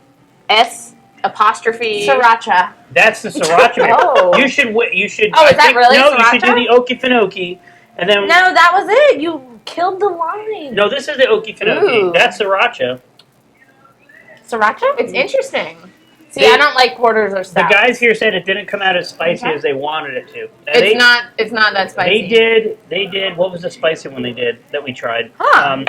S apostrophe. Sriracha. That's the sriracha. beer. Oh. You should. You should. Oh, I is that think, really No, you should do sriracha? the Okie Finoki, and then. No, that was it. You killed the line. No, this is the Okie Finoki. Ooh. That's sriracha. Sriracha? It's interesting. See, I don't like porters or The stouts. guys here said it didn't come out as spicy Okay. as they wanted it to. Now, It's not that spicy. They did. What was the spicy one they did that we tried? Huh.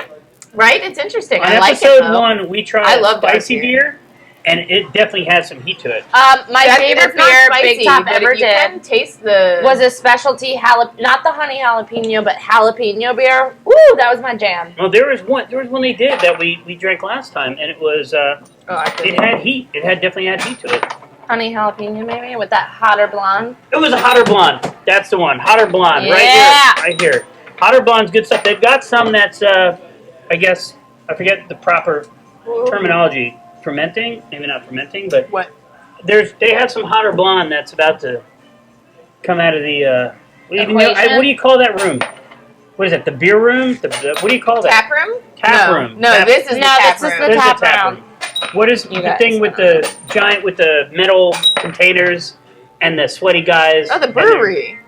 Right? It's interesting. On I like episode it though. 1, we tried I love dark spicy beer. beer, and it definitely has some heat to it. My favorite beer Big Top ever you can did taste the was a specialty not the honey jalapeno, but jalapeno beer. Woo, that was my jam. Well, there was one they did that we drank last time, and it was it had heat. It definitely had heat to it. Honey jalapeno, maybe with that hotter blonde. It was a hotter blonde. That's the one. Hotter blonde. Yeah. Right here. Hotter blonde's good stuff. They've got some that's I guess I forget the proper terminology. Fermenting, maybe not fermenting, but what? They have some hotter blonde that's about to come out of the. What do you call that room? What is it? The beer room? What do you call that? Tap room? Tap room. No, this is the tap room. The tap room. What is the thing with the giant with the metal containers and the sweaty guys? Oh, the brewery.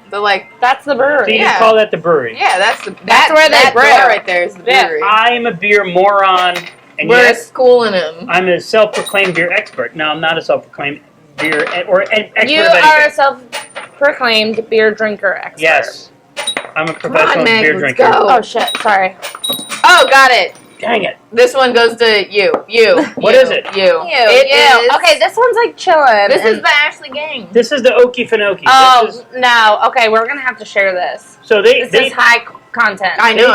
That's the brewery. So you just call that the brewery? Yeah, that's where they brew. Door right there is the brewery. I'm a beer moron. And We're yes, schooling him. I'm a self-proclaimed beer expert. No, I'm not a self-proclaimed beer or expert You of anything. are a self-proclaimed beer drinker expert. Yes. I'm a professional Meg, beer let's drinker. go. Oh shit, sorry. Oh, got it. Dang it. This one goes to you. What is it? You. It is. Okay, this one's like chillin'. This is the Ashley Gang. This is the Okie Finoki. Oh, no. Okay, we're going to have to share this. So This is high content. I know.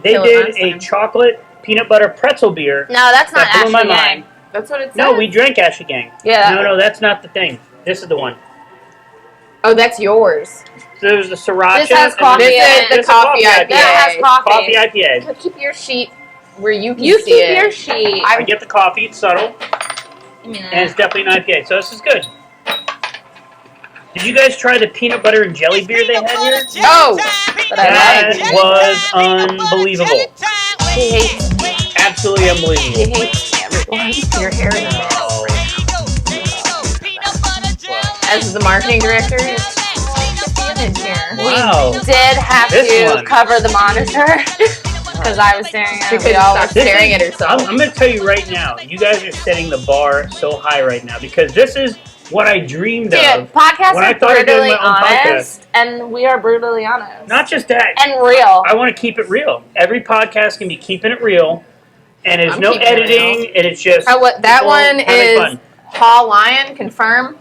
They did a chocolate peanut butter pretzel beer. No, that's not That blew my Ashley Gang. mind. That's what it says. No, we drank Ashley Gang. Yeah. No, that's not the thing. This is the one. Oh, that's yours. So there's the sriracha. This has and coffee then in it. this is Coffee IPA. IPA. That has coffee. Coffee IPA. Keep your sheet where you can You see keep it. your sheet. I get the coffee. It's subtle. And it's definitely an IPA. So this is good. Did you guys try the peanut butter and jelly beer they had here? No. But I That love it. was unbelievable. He hates, Absolutely unbelievable. he hates everyone. Your hair is No. As the marketing director, here. Wow. Did have This to one. cover the monitor because I was staring at She it. couldn't stop staring at herself. I'm going to tell you right now, you guys are setting the bar so high right now because this is what I dreamed Dude, of. podcasts when I are thought of doing brutally my own honest, and we are brutally honest. Not just that. and real. I want to keep it real. Every podcast can be keeping it real, and there's I'm no keeping it editing, and it's just. Oh, what? That people one having is fun. Hawaiian. Confirm.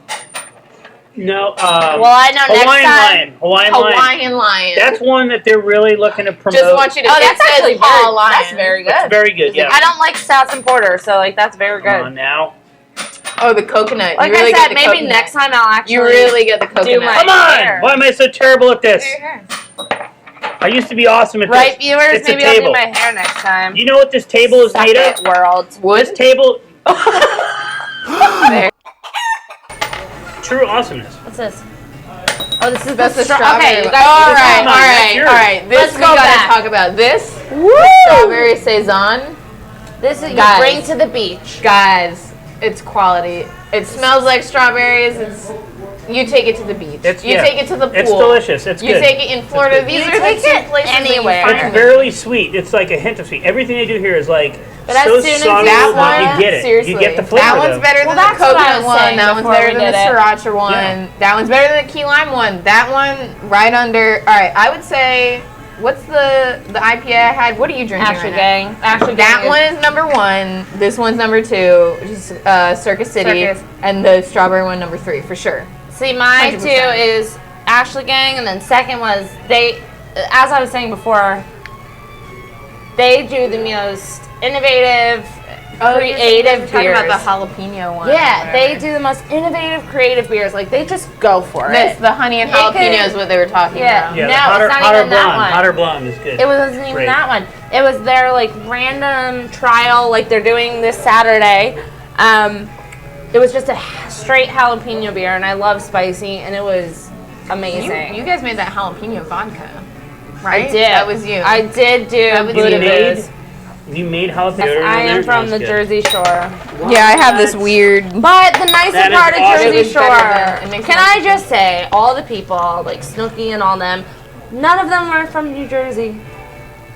No. Well, I know Hawaiian next time. Lion. Hawaiian Lion. Hawaiian Lion. That's one that they're really looking to promote. Just want you to. Oh, it that's says actually Hawaiian. that's very good. It's very good. Yeah. I don't like stouts and porter, so like that's very Come good. on now. Oh, the coconut. Like you really I said, get the maybe coconut. next time I'll actually. You really get the coconut. my- Come on! hair. Why am I so terrible at this? Do your hair. I used to be awesome at Right, this. viewers? It's a Maybe I'll do table. my hair next time. You know what this table is Suck made it, of? world. This table. There. True awesomeness. What's this? Oh, this is That's the the strawberry. Okay, you one. guys. all right, Come all on, that's right, yours. all right. This Let's we go gotta back. talk about. This Woo! strawberry saison, This is you Guys. bring to the beach. guys. It's quality. It smells like strawberries. You take it to the beach. You take it to the pool. It's delicious. It's You good. take it in Florida. good. These You are the take two it places that you anywhere. find It's it. barely sweet. It's like a hint of sweet. Everything they do here is like But as so soon as subtle that that one, you get it. seriously, You get the flavor. that one's though. better than Well, the that's what I coconut was one. saying That one's before better we than the did it. sriracha one. Yeah. That one's better than the key lime one. That one right under. All right, I would say. What's the IPA I had? What are you drinking Ashley right Gang. Ashley now? That Gang. one is number 1. This one's number 2, which is Circus City, Circus. and the strawberry one number 3 for sure. See, my 100%. 2 is Ashley Gang, and then second was they. As I was saying before, they do the most innovative, creative talking beers. about the jalapeno one. or Yeah, they whatever. do the most innovative, creative beers. Like they just go for This, it. the honey and It could- jalapeno is what they were talking Yeah. about. Yeah, No, the hotter, it's not hotter even that blonde. one. Hotter blonde is good. It wasn't even Great. that one. It was their like random trial, like they're doing this Saturday. It was just a straight jalapeno beer, and I love spicy, and it was amazing. You guys made that jalapeno vodka, right? I did. That was you. I did do That was Buddha you. Booze. You made jalapeno. Yes, I am Theirs from was the good. Jersey Shore. Yeah, I have this weird. But the nicest That is part of awesome. Jersey It was better Shore, than- it makes can sense. I just say, all the people, like Snooki and all them, none of them were from New Jersey.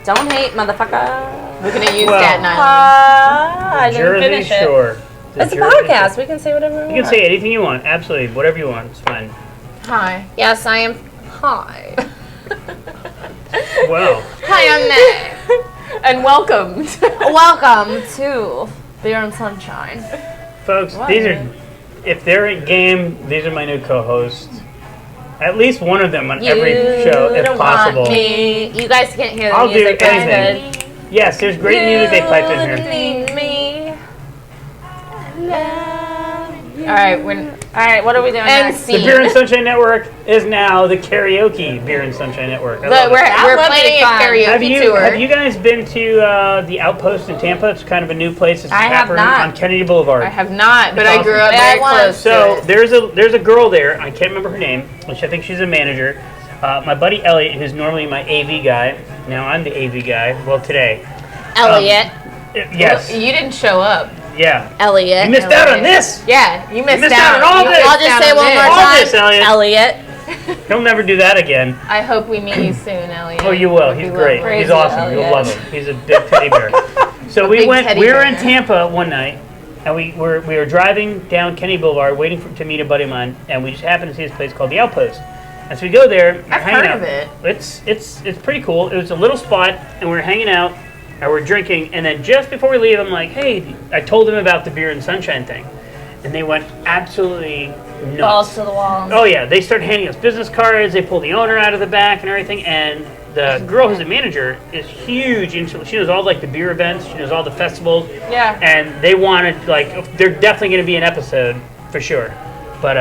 Don't hate, motherfucker. We're gonna use Well, Staten Island. I didn't Jersey finish it. Shore. The It's a Jersey podcast. We can say whatever we You want. can say anything you want. Absolutely. Whatever you want. It's fine. Hi. Yes, I am. Hi. Wow. Hi, I'm Meg. And welcome. Welcome to Beer and Sunshine. Folks, if they're in game, these are my new co-hosts. At least one of them on every show, if possible. Me. You guys can't hear the I'll music. do anything. Yes, there's great music they piped in here. Need me. All right, what are we doing next? The Beer and Sunshine Network is now the karaoke Beer and Sunshine Network. We're planning a karaoke tour. Have you guys been to the Outpost in Tampa? It's kind of a new place. It's I have not. on Kennedy Boulevard. I have not, but It's I grew up awesome. very close. So there's a girl there. I can't remember her name, which I think she's a manager. My buddy Elliot, who's normally my AV guy. Now I'm the AV guy. Well, today. Elliot. Yes. You didn't show up. Yeah. Elliot. You missed out on this. Yeah, you missed out on all this. I'll just say one more All time. this, Elliot. Elliot. He'll never do that again. I hope we meet you soon, Elliot. Oh, you will. He's great. Lovely. He's awesome. You'll love him. He's a big teddy bear. So we were in Tampa one night, and we were driving down Kennedy Boulevard, waiting to meet a buddy of mine, and we just happened to see this place called the Outpost. And so we go there. I've heard of it. It's pretty cool. It was a little spot, and we were hanging out, and we're drinking, and then just before we leave, I'm like, hey, I told them about the Beer and Sunshine thing, and they went absolutely nuts. Balls to the wall. Oh yeah, they started handing us business cards. They pulled the owner out of the back and everything. And the girl who's the manager is huge. She knows all like the beer events. She knows all the festivals. Yeah. And they wanted they're definitely going to be an episode for sure. But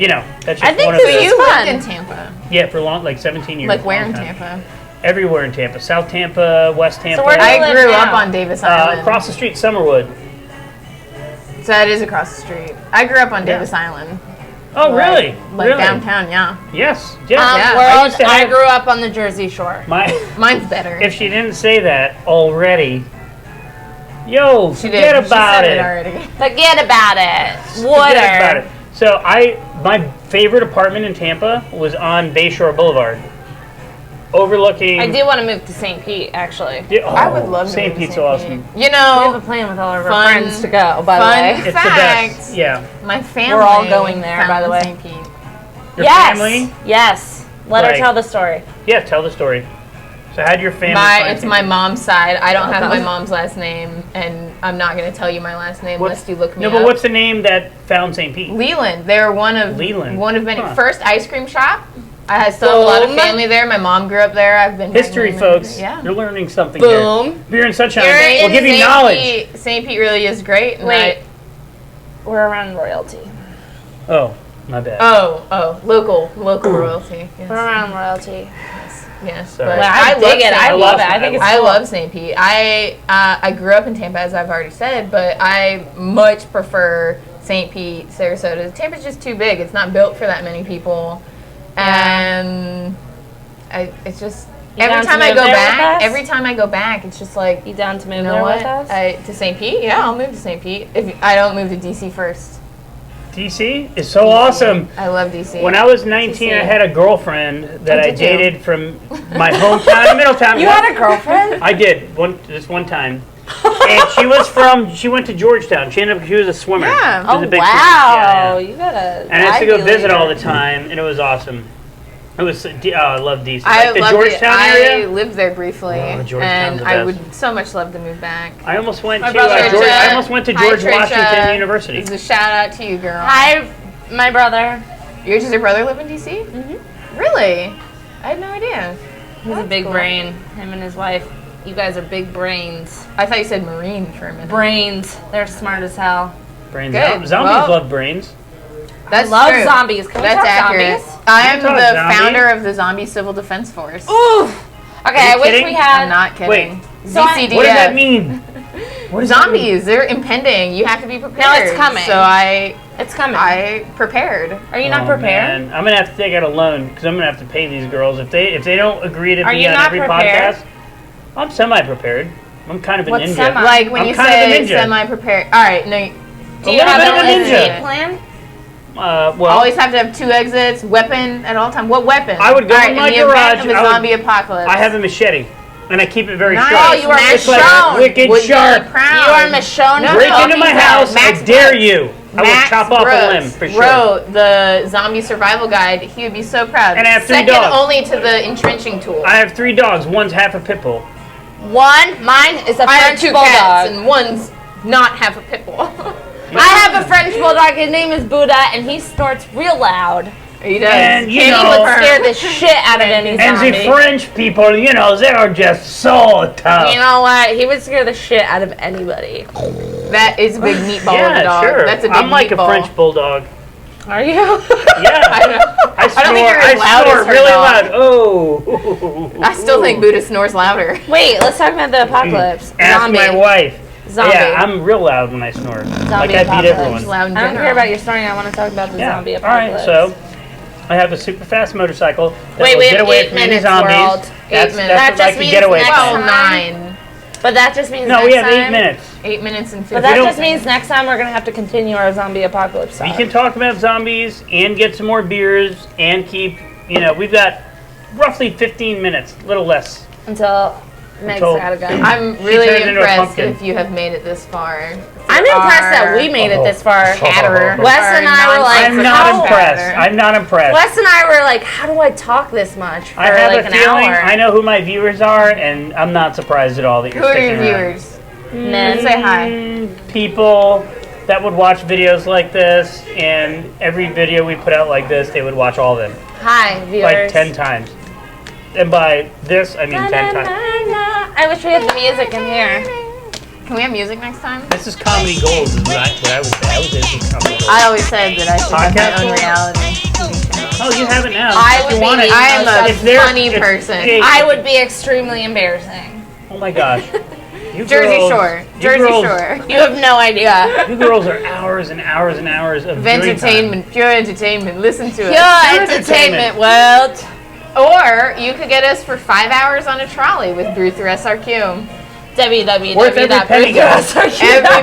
that's just I think one of this the. is You fun. lived in Tampa. Yeah, for long, like 17 years. Like where long in time. Tampa? Everywhere in Tampa, South Tampa, West Tampa. where do you I live grew now? up on Davis Island. across the street, Summerwood. So that is across the street. I grew up on Davis Island. Oh, really? Like really? downtown, yeah. Yes. Yeah. Yeah. I used to I have grew up on the Jersey Shore. Mine's better. If she didn't say that already, yo, She forget did. about she said it. already. Forget about it. Forget about Water. it. So my favorite apartment in Tampa was on Bayshore Boulevard, overlooking. I do want to move to St. Pete, actually. Yeah, I would love to St. move to Pete's St. awesome. Pete. You We have a know, plan with all of our Fun- friends to go, by the fun way. It's the fact. best. Yeah. My family. We're all going there, by the way. St. Pete. Your Yes. family? Yes. Let her Right. tell the story. Yeah, tell the story. So how'd your family find It's St. my Pete? mom's side. I don't have my Okay. mom's last name, and I'm not going to tell you my last name unless you look me No, up. but what's the name that found St. Pete? Leland. They're one of many. Huh. First ice cream shop. I still have a lot of Boom. family there. My mom grew up there. I've been History, hanging with- folks. Yeah. You're learning something Boom. here. Beer and Sunshine You're will in give you St. knowledge. Pete. St. Pete really is great. and Wait. We're around royalty. Oh, my bad. Local royalty. We're Yes. around royalty. Yes. Sorry. But Well, I love dig it. St. I Pete. love it. I think it's I cool. love St. Pete. I grew up in Tampa, as I've already said, but I much prefer St. Pete, Sarasota. Tampa's just too big. It's not built for that many people, and it's just You every down to time I move go there with back. us? Every time I go back, it's just like, You down to move you know there what? with us? To St. Pete? Yeah, I'll move to St. Pete if I don't move to DC first. DC is so awesome. I love DC. When I was 19, I had a girlfriend that I did you? dated from my hometown in Middletown. You had a girlfriend? I did just one time, and she went to Georgetown. She was a swimmer. Yeah. She was Oh, a big wow. swimmer. Yeah. You got a. And I used to go Ivy visit all leaguer. the time, and it was awesome. It was I love DC. I Like the loved Georgetown it. area. I lived there briefly, Oh, Georgetown's and the I best. would so much love to move back. I almost went to brother- George. I almost went to Hi, George Trisha. Washington University. It's a shout out to you, girl. Hi, my brother. Does your brother live in DC? Mm-hmm. Really? I had no idea. He's a big brain. Him and his wife. You guys are big brains. I thought you said Marine for a minute. Brains. They're smart as hell. Brains. Good. Zombies Well- love brains. That's Love true. zombies. Can we That's talk accurate. zombies? I am Can we the talk zombie? founder of the Zombie Civil Defense Force. Ooh. Okay, I wish kidding? we had. I'm not kidding. Wait. So I- ZCDF. What does that mean? What does that mean? Zombies, they're impending. You have to be prepared. it's coming. So I It's coming. prepared. Are you not Oh, prepared? man. I'm gonna have to take out a loan because I'm gonna have to pay these girls if they don't agree to Are be you on not every prepared? podcast. I'm semi-prepared. I'm kind of a What's ninja. semi? Like when I'm you kind of a say ninja. semi-prepared. All right, no. Do you little have bit of a an ninja. escape plan? Well, Always have to have 2 exits, weapon at all time. What weapon? I would go All in my in the garage, event of a I would- zombie apocalypse. I have a machete, and I keep it very Nice. sharp. Oh, you are It's like Michonne. wicked Would be sharp. proud. You are Michonne. No, Break no, into my he's house! Max I dare Brooks. you! I will Max chop off a Brooks limb for sure. wrote the zombie survival guide. He would be so proud. And I have 3 Second dogs. only to the entrenching tool. I have 3 dogs. One's half a pit bull. One. Mine is a I have French 2 bulldog. cats, and one's not half a pit bull. I have a French bulldog. His name is Buddha, and he snorts real loud. He does. And, you He know, would scare the shit out of any and zombie. the French people, you know, they are just so tough. You know what? He would scare the shit out of anybody. That is a big meatball yeah, of a dog. sure. That's a big I'm like meatball. a French bulldog. Are you? Yeah. I know. I don't think you're as loud snore as her really dog. loud. Oh. I still think Buddha snores louder. Wait, let's talk about the apocalypse. Ask Zombie. my wife. Zombie. Yeah, I'm real loud when I snore. Like I beat apocalypse. everyone. Loud in I don't general. care about your snoring. I want to talk about the zombie All right, apocalypse. so I have a super fast motorcycle that Wait, will we get have away 8 from any minutes, zombies. world. That's, 8 minutes. that's That what, just like the means getaway next time. Well, time. 9. But that just means No, next we have time. 8 minutes. 8 minutes and 50. But that don't- just means next time we're gonna have to continue our zombie apocalypse. We talk. can talk about zombies and get some more beers and keep, you know, we've got roughly 15 minutes, a little less. until Meg's Until- gotta go. I'm She really turned into a impressed pumpkin. if you have made it this far. I'm impressed that we made it this far. Chatterer. Wes and I were like, I'm not how- impressed. I'm not impressed. Wes and I were like, how do I talk this much for I have like a an feeling hour? I know who my viewers are, and I'm not surprised at all that you're Who are sticking your around. viewers? Men. Say hi. People that would watch videos like this, and every video we put out like this, they would watch all of them. Hi, viewers. Like 10 times. And by this, I mean 10 times. I wish we had the music in here. Can we have music next time? This is comedy gold, is what I would say. I would say this is comedy gold. I always said that I should have Podcast my own gold? reality. Oh, you have it now. I If would you be want it. the I am a If there- funny if- person. hey, I would be extremely embarrassing. Oh my gosh. You Jersey girls- Shore. you Jersey girls- Shore. You have no idea. You girls are hours and hours and hours of Of viewing time. entertainment, pure entertainment. Listen to Pure it. entertainment world. Or you could get us for 5 hours on a trolley with Brew Thru SRQ. Worth every penny, guys. Every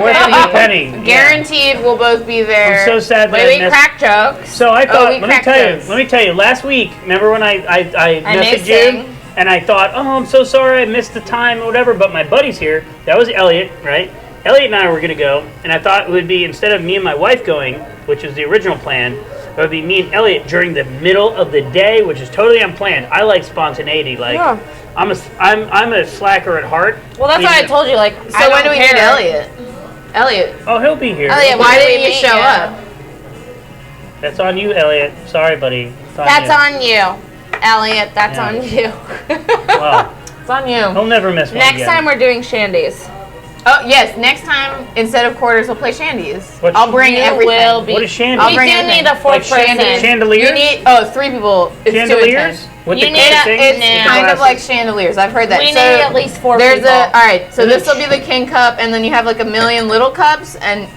Worth every penny. Yeah. Guaranteed, we'll both be there. I'm so sad that I We missed. crack jokes. So I thought, we let cracked jokes. me tell you, last week, remember when I I messaged missed you? it. And I thought, oh, I'm so sorry, I missed the time or whatever, but my buddy's here. That was Elliot, right? Elliot and I were going to go, and I thought it would be, instead of me and my wife going, which was the original plan, it would be me and Elliot during the middle of the day, which is totally unplanned. I like spontaneity. Like, Yeah. I'm a slacker at heart. Well, that's why I told you, like, So when do we need Elliot? Elliot, Oh, he'll be here. Elliot, why when do didn't we you meet show you? up? That's on you, Elliot. Sorry, buddy. It's That's you. on you. Elliot, that's Yeah. on you. Well, It's on you. he'll never miss one Next again. time we're doing shandies. Oh yes, next time instead of quarters, we'll play shandies. What's- I'll bring You everything. will be. What is shandy? I'll We bring do everything. need a fourth Like person. chandeliers? You need 3 people. It's 2 Chandeliers? attend. With You the need a- things? It's No. kind of like chandeliers. I've heard that. We So need at least 4 there's people. all right. So this will be the king cup, and then you have like a million little cups, and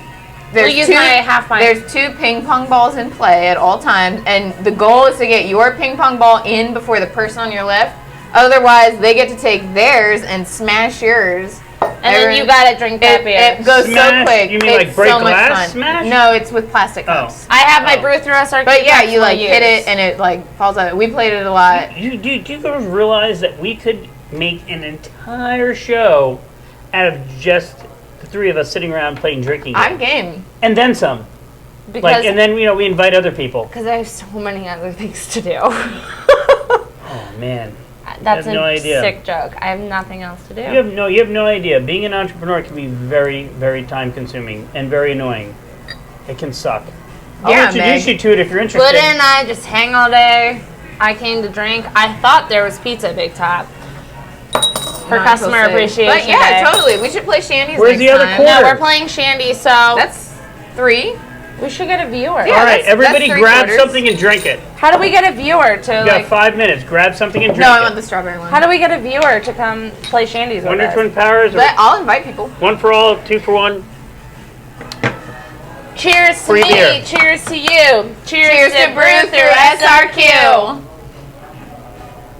there's use 2. my half pint. There's 2 ping pong balls in play at all times, and the goal is to get your ping pong ball in before the person on your left. Otherwise, they get to take theirs and smash yours. And then you gotta drink that beer. It goes Smash? so quick. You mean it's like break so much glass fun. smash? No, it's with plastic Oh. cups. I have my Oh. Brew Thru SRQ. But yeah, cups you like for hit years. it and it like falls out. We played it a lot. Do you guys realize that we could make an entire show out of just the 3 of us sitting around playing drinking I'm games? game. And then some. Because And then, we invite other people. I have so many other things to do. Oh, man. That's I have no a idea. sick joke. I have nothing else to do. You have no idea. Being an entrepreneur can be very, very time consuming and very annoying. It can suck. I'll Yeah, introduce Meg. you to it if you're interested. Buddha and I just hang all day. I came to drink. I thought there was pizza at Big Top for Not customer until appreciation. But yeah, Day. totally. We should play shandies Where's next the other time. quarter? No, we're playing shandy, so That's 3. we should get a viewer. Yeah. All right, that's everybody 3 grab quarters. something and drink it. How do we get a viewer to You got like? 5 minutes. Grab something and drink No, I it. want the strawberry one. How do we get a viewer to come play shandies with Wonder us? Twin Powers or But I'll invite people. 1 for all, 2 for 1. Cheers to Free me. beer. Cheers to you. Cheers to Brew Thru SRQ.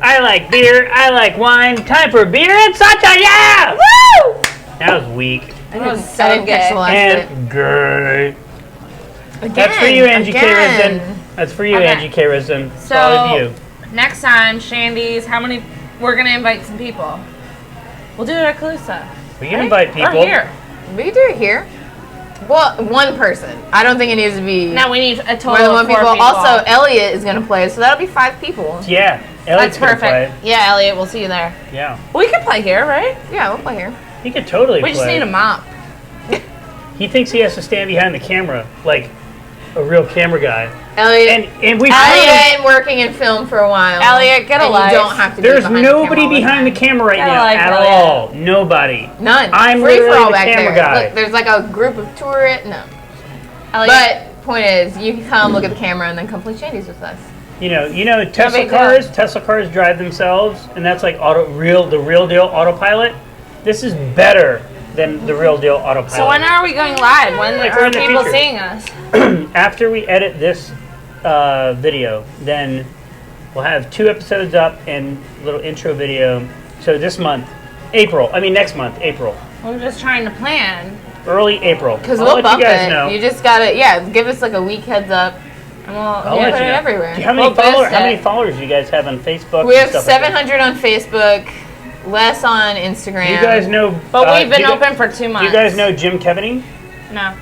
I like beer. I like wine. Time for beer and sunshine. Yeah! Woo! That was weak. That was I so didn't catch the good. last bit. And gay. Again, That's for you, Angie K. again. Risen. That's for you, Okay. Angie K. Risen. So- All of you. Next time, shandies. How many? We're gonna invite some people. We'll do it at Calusa. We can invite people. Or here. We can do it here. Well, 1 person. I don't think it needs to be No, we need a total more than of 1 4 people. people. Also, Elliot is going to play, so that'll be 5 people. Yeah. that's Elliot's gonna perfect. Yeah, Elliot, we'll see you there. play. Yeah. We could play here, right? Yeah, we'll play here. He could totally We play. just need a mop. He thinks he has to stand behind the camera like a real camera guy. Elliot, And we've Elliot been working in film for a while. Elliot, get a and life. You don't have to. There's be nobody behind the camera right now life, at Elliot. all. Nobody. None. I'm free for literally all the back camera there. guy. Look, there's like a group of tourists. No. Elliot, But point is, you can come look at the camera and then come play shanties with us. You know, Tesla big deal. cars. Tesla cars drive themselves, and that's like the real deal autopilot. This is better than the real deal autopilot. so when are we going live? When Like, we're are in the people future. seeing us? After we edit this video, then we'll have 2 episodes up and a little intro video. So this month, next month, April. I'm just trying to plan. Early April. Because I'll we'll let bump you guys it. know. You just gotta, give us like a week heads up. And we'll I'll Yeah, let put you it know. everywhere. How many We'll boost followers? How it. many followers do you guys have on Facebook? We and have stuff like that? 700 on Facebook, less on Instagram. You guys know. But we've been you open for 2 months. You guys know Jim Kevaney? No.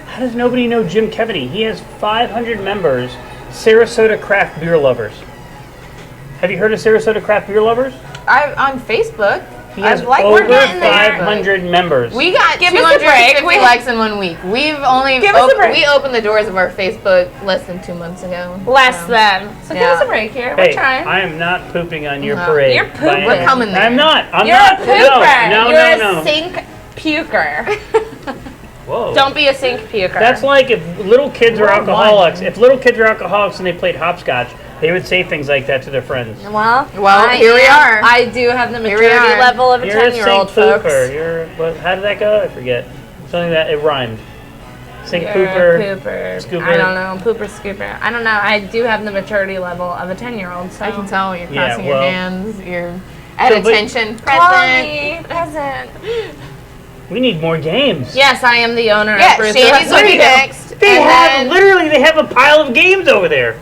How does nobody know Jim Kevaney? He has 500 members. Sarasota Craft Beer Lovers. Have you heard of Sarasota Craft Beer Lovers? On Facebook. He has we're over getting there. 500 members. We got Give us a 250 break. likes in 1 week. We've only Give us a break. we opened the doors of our Facebook less than 2 months ago. Less So, than. So give Yeah. us a break here. Hey, We're trying. I am not pooping on your No. parade. You're by pooping. any We're means. coming there. I'm not. I'm You're not. a pooper. No, You're no. a sink puker. Whoa. Don't be a sink puker. That's like if little kids are alcoholics. If little kids are alcoholics and they played hopscotch, they would say things like that to their friends. Well, Here we are. I do have the we maturity are. level of a You're a 10-year-old, sink folks. pooper. How did that go? I forget. Something that it rhymed. Sink You're pooper. a pooper. Scooper. I don't know. Pooper, scooper. I don't know. I do have the maturity level of a 10-year-old. So I can tell you're Yeah, crossing your well. hands. You're at So, but- attention. Call Present. me present. We need more games. Yes, I am the owner Yeah, of Brew Thru Shandy's will be SRQ. next. They and have then- they have a pile of games over there.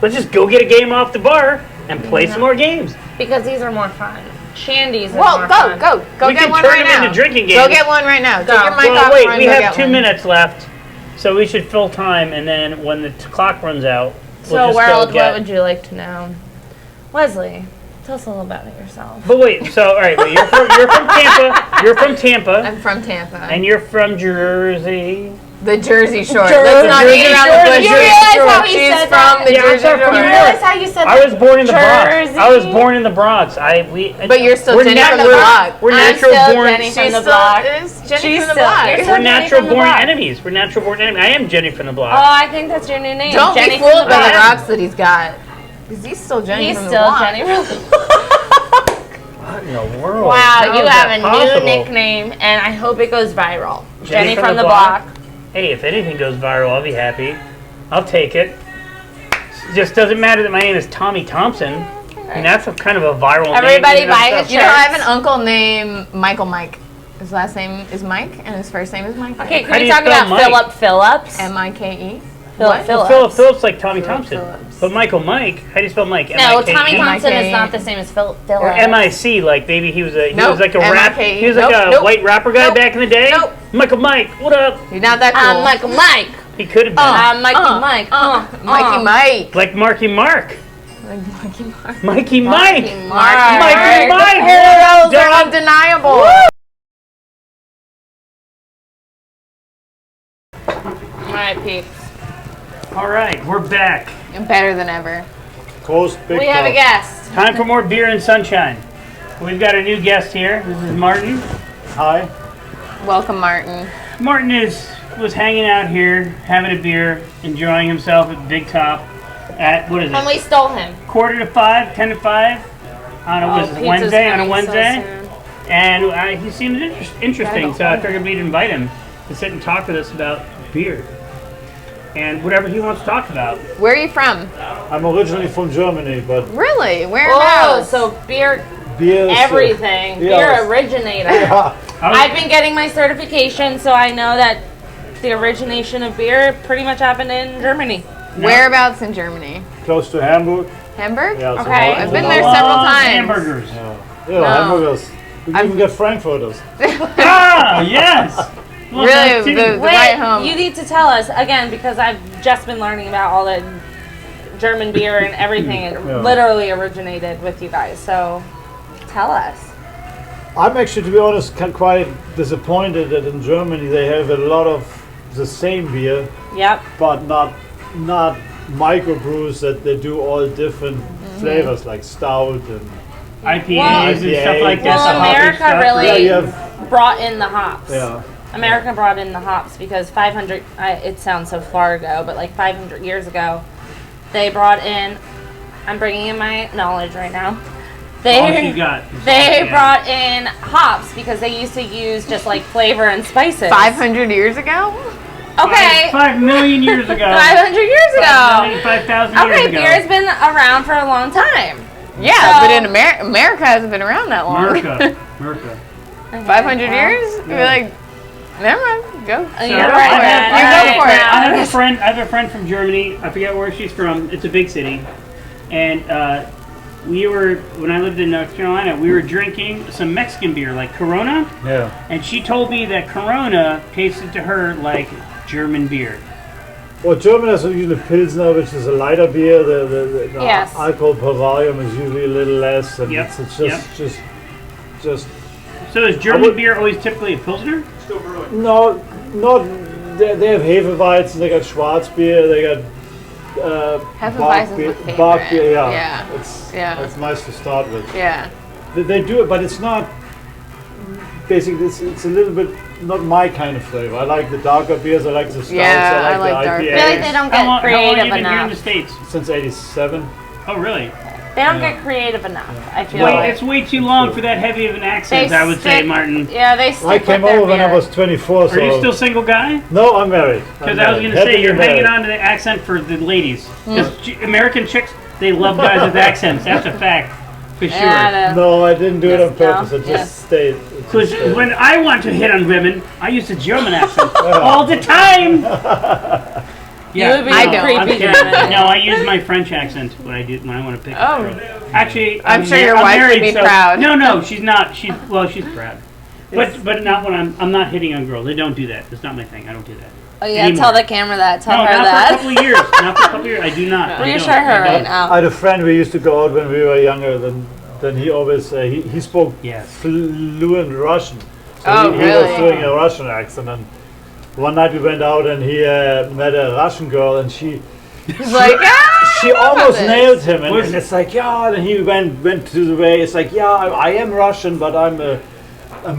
Let's just go get a game off the bar and play some more games. Because these are more fun. Shandy's are Well, more go fun. get We can one turn right them now. into drinking Go games. get one right now. Take Go. your mic Well, off. wait, Ryan, we go have get 2 one. minutes left, so we should fill time, and then when the clock runs out, we'll So, just world, go get. what would you like to know? Wesley, tell us a little about yourself. But wait, so all right, wait, you're from Tampa. You're from Tampa, I'm from Tampa. and you're from Jersey. The Jersey Shore. Jersey Let's not beat Shore. around the bush. You realize how he She's said from that? the Yeah, I'm Jersey from Shore. New You York. realize how you said I was born in the Bronx. Jersey. I was born in the Bronx. But you're still Jenny from the block. We're I'm natural still born. Jenny from She's the still block. is Jenny She's from the still- block. you're We're still Jenny natural from the born block. enemies. We're natural born enemies. I am Jenny from the Oh, block. I think that's your new name. Don't Jenny be from fooled the by the block. rocks that he's got. Because he's still Jenny He's from the still block. Jenny from the What in the world? Wow, How you is have that a possible? new nickname, and I hope it goes viral. Jenny Jenny from from the the block? block. Hey, if anything goes viral, I'll be happy. I'll take it. It just doesn't matter that my name is Tommy Thompson. And that's a kind of a viral name. Everybody even though buy it's his not- You know, I have Shirts. an uncle named Michael Mike. His last name is Mike, and his first name is Mike. Okay, How can do we you talk spell about Mike? Philip Phillips? M-I-K-E. Philip What? Phillips. Philip Phillips like Tommy Thompson. Phillips. But Michael Mike, how do you spell Mike? No, M-I-K-E? Tommy Thompson M-I-K-E. is not the same as Philip Phillips. Or M-I-C, like maybe he was a Nope, like a rap. M-I-K-E. He was like Nope, a nope. white rapper guy Nope. back in the day. Nope. Michael Mike, what up? You're not that cool. Michael Mike. He could have been Mikey Mike. Mikey Mike. like Marky Mark. Like Mikey Mike. Mikey Mike. Mark. Mikey Mike. Heroes Done. are undeniable. Alright, peeps. All right, we're back. And better than ever. Toast, big We have a cup. guest. Time for more beer and sunshine. We've got a new guest here. This is Martin. Hi. Welcome, Martin. Martin was hanging out here, having a beer, enjoying himself at Big Top at, what is And it, we stole him. 4:45, 10 to 5 on a, was it Pizza's Wednesday, on a coming so Wednesday. soon. And he seemed interesting, so I figured we'd invite him to sit and talk with us about beer and whatever he wants to talk about. Where are you from? I'm originally from Germany, but Really? Oh, Whereabouts? so beer, beer is everything. yeah. Beer originator. Yeah. I've been getting my certification, so I know that the origination of beer pretty much happened in Germany. Whereabouts in Germany? Close to Hamburg. Hamburg? Yeah, so Okay. I've been there several Love times. Hamburgers. Yeah, hamburgers. We can even get frankfurters. Ah, yes. Well, that's Really? too. The right home. you need to tell us again because I've just been learning about all the German beer and everything. It Yeah. literally originated with you guys. So tell us. I'm actually, to be honest, quite disappointed that in Germany they have a lot of the same beer, Yep. but not microbrews that they do all different flavors like stout and IPAs and stuff like that. Well, the hoppy America stuff. really yeah, you have, brought in the hops. yeah. America brought in the hops because 500, it sounds so far ago, but like 500 years ago, they brought in, I'm bringing in my knowledge right now. All you got. They brought in hops because they used to use just like flavor and spices. 500 years ago? Okay. 5 million years ago. 500 years ago. 5,000 years Okay, ago. beer's been around for a long time. Yeah, So- but in America hasn't been around that long. America. 500 years? You'd be like, never mind, go. So You're go right, for it. man. You All go right, for now. I have a friend from Germany. I forget where she's from. It's a big city. And when I lived in North Carolina, we were drinking some Mexican beer, like Corona. Yeah. And she told me that Corona tasted to her like German beer. Well, German has usually Pilsner, which is a lighter beer. The Yes. alcohol per volume is usually a little less, and Yep, it's yep. just So is German beer always typically a Pilsner? no, not. They have Hefeweizen, they got Schwarzbier, they got Hefeweizen's my Bach beer. favorite. Yeah, Yeah. it's nice to start with. Yeah. They do it, but it's not. Basically, it's a little bit not my kind of flavor. I like the darker beers. I like the stouts. Yeah, I I like like the dark IPAs. I feel like they don't How long get creative have you been here in enough. the States? Since '87. Oh, really? They don't get creative enough. I feel Wait, like it's way too long for that heavy of an accent, I would say, stick- Martin. Yeah, they stick I came with their over when I beer. was 24. So Are you still single guy? No, I'm married. Because I was going to say, you're hanging on to the accent for the ladies. Because American chicks, they love guys with accents. That's a fact, for sure. Yeah, No, I didn't do it on Yes, no, purpose. I just yes. stayed. Because when I want to hit on women, I use a German accent all the time. You would be I a don't. I'm creepy kidding. German. No, I use my French accent when I want to pick. Oh. a girl. Actually, I'm sure your I'm wife would married, be so- proud. No, she's not. She's proud. But not when I'm not hitting on girls. I don't do that. It's not my thing. I don't do that. Oh yeah, Anymore. tell the camera that. Tell No, her not that. for a couple of years. Not for a couple of years. I do not. I Reassure don't. her I right don't. now. I had a friend we used to go out when we were younger. Then he always he spoke Yes. fluent Russian. So Oh, he really? was doing a Russian accent. And one night we went out and he met a Russian girl and she He's like, she almost this. nailed him. And it's like and he went to the way. It's like I am Russian, but I'm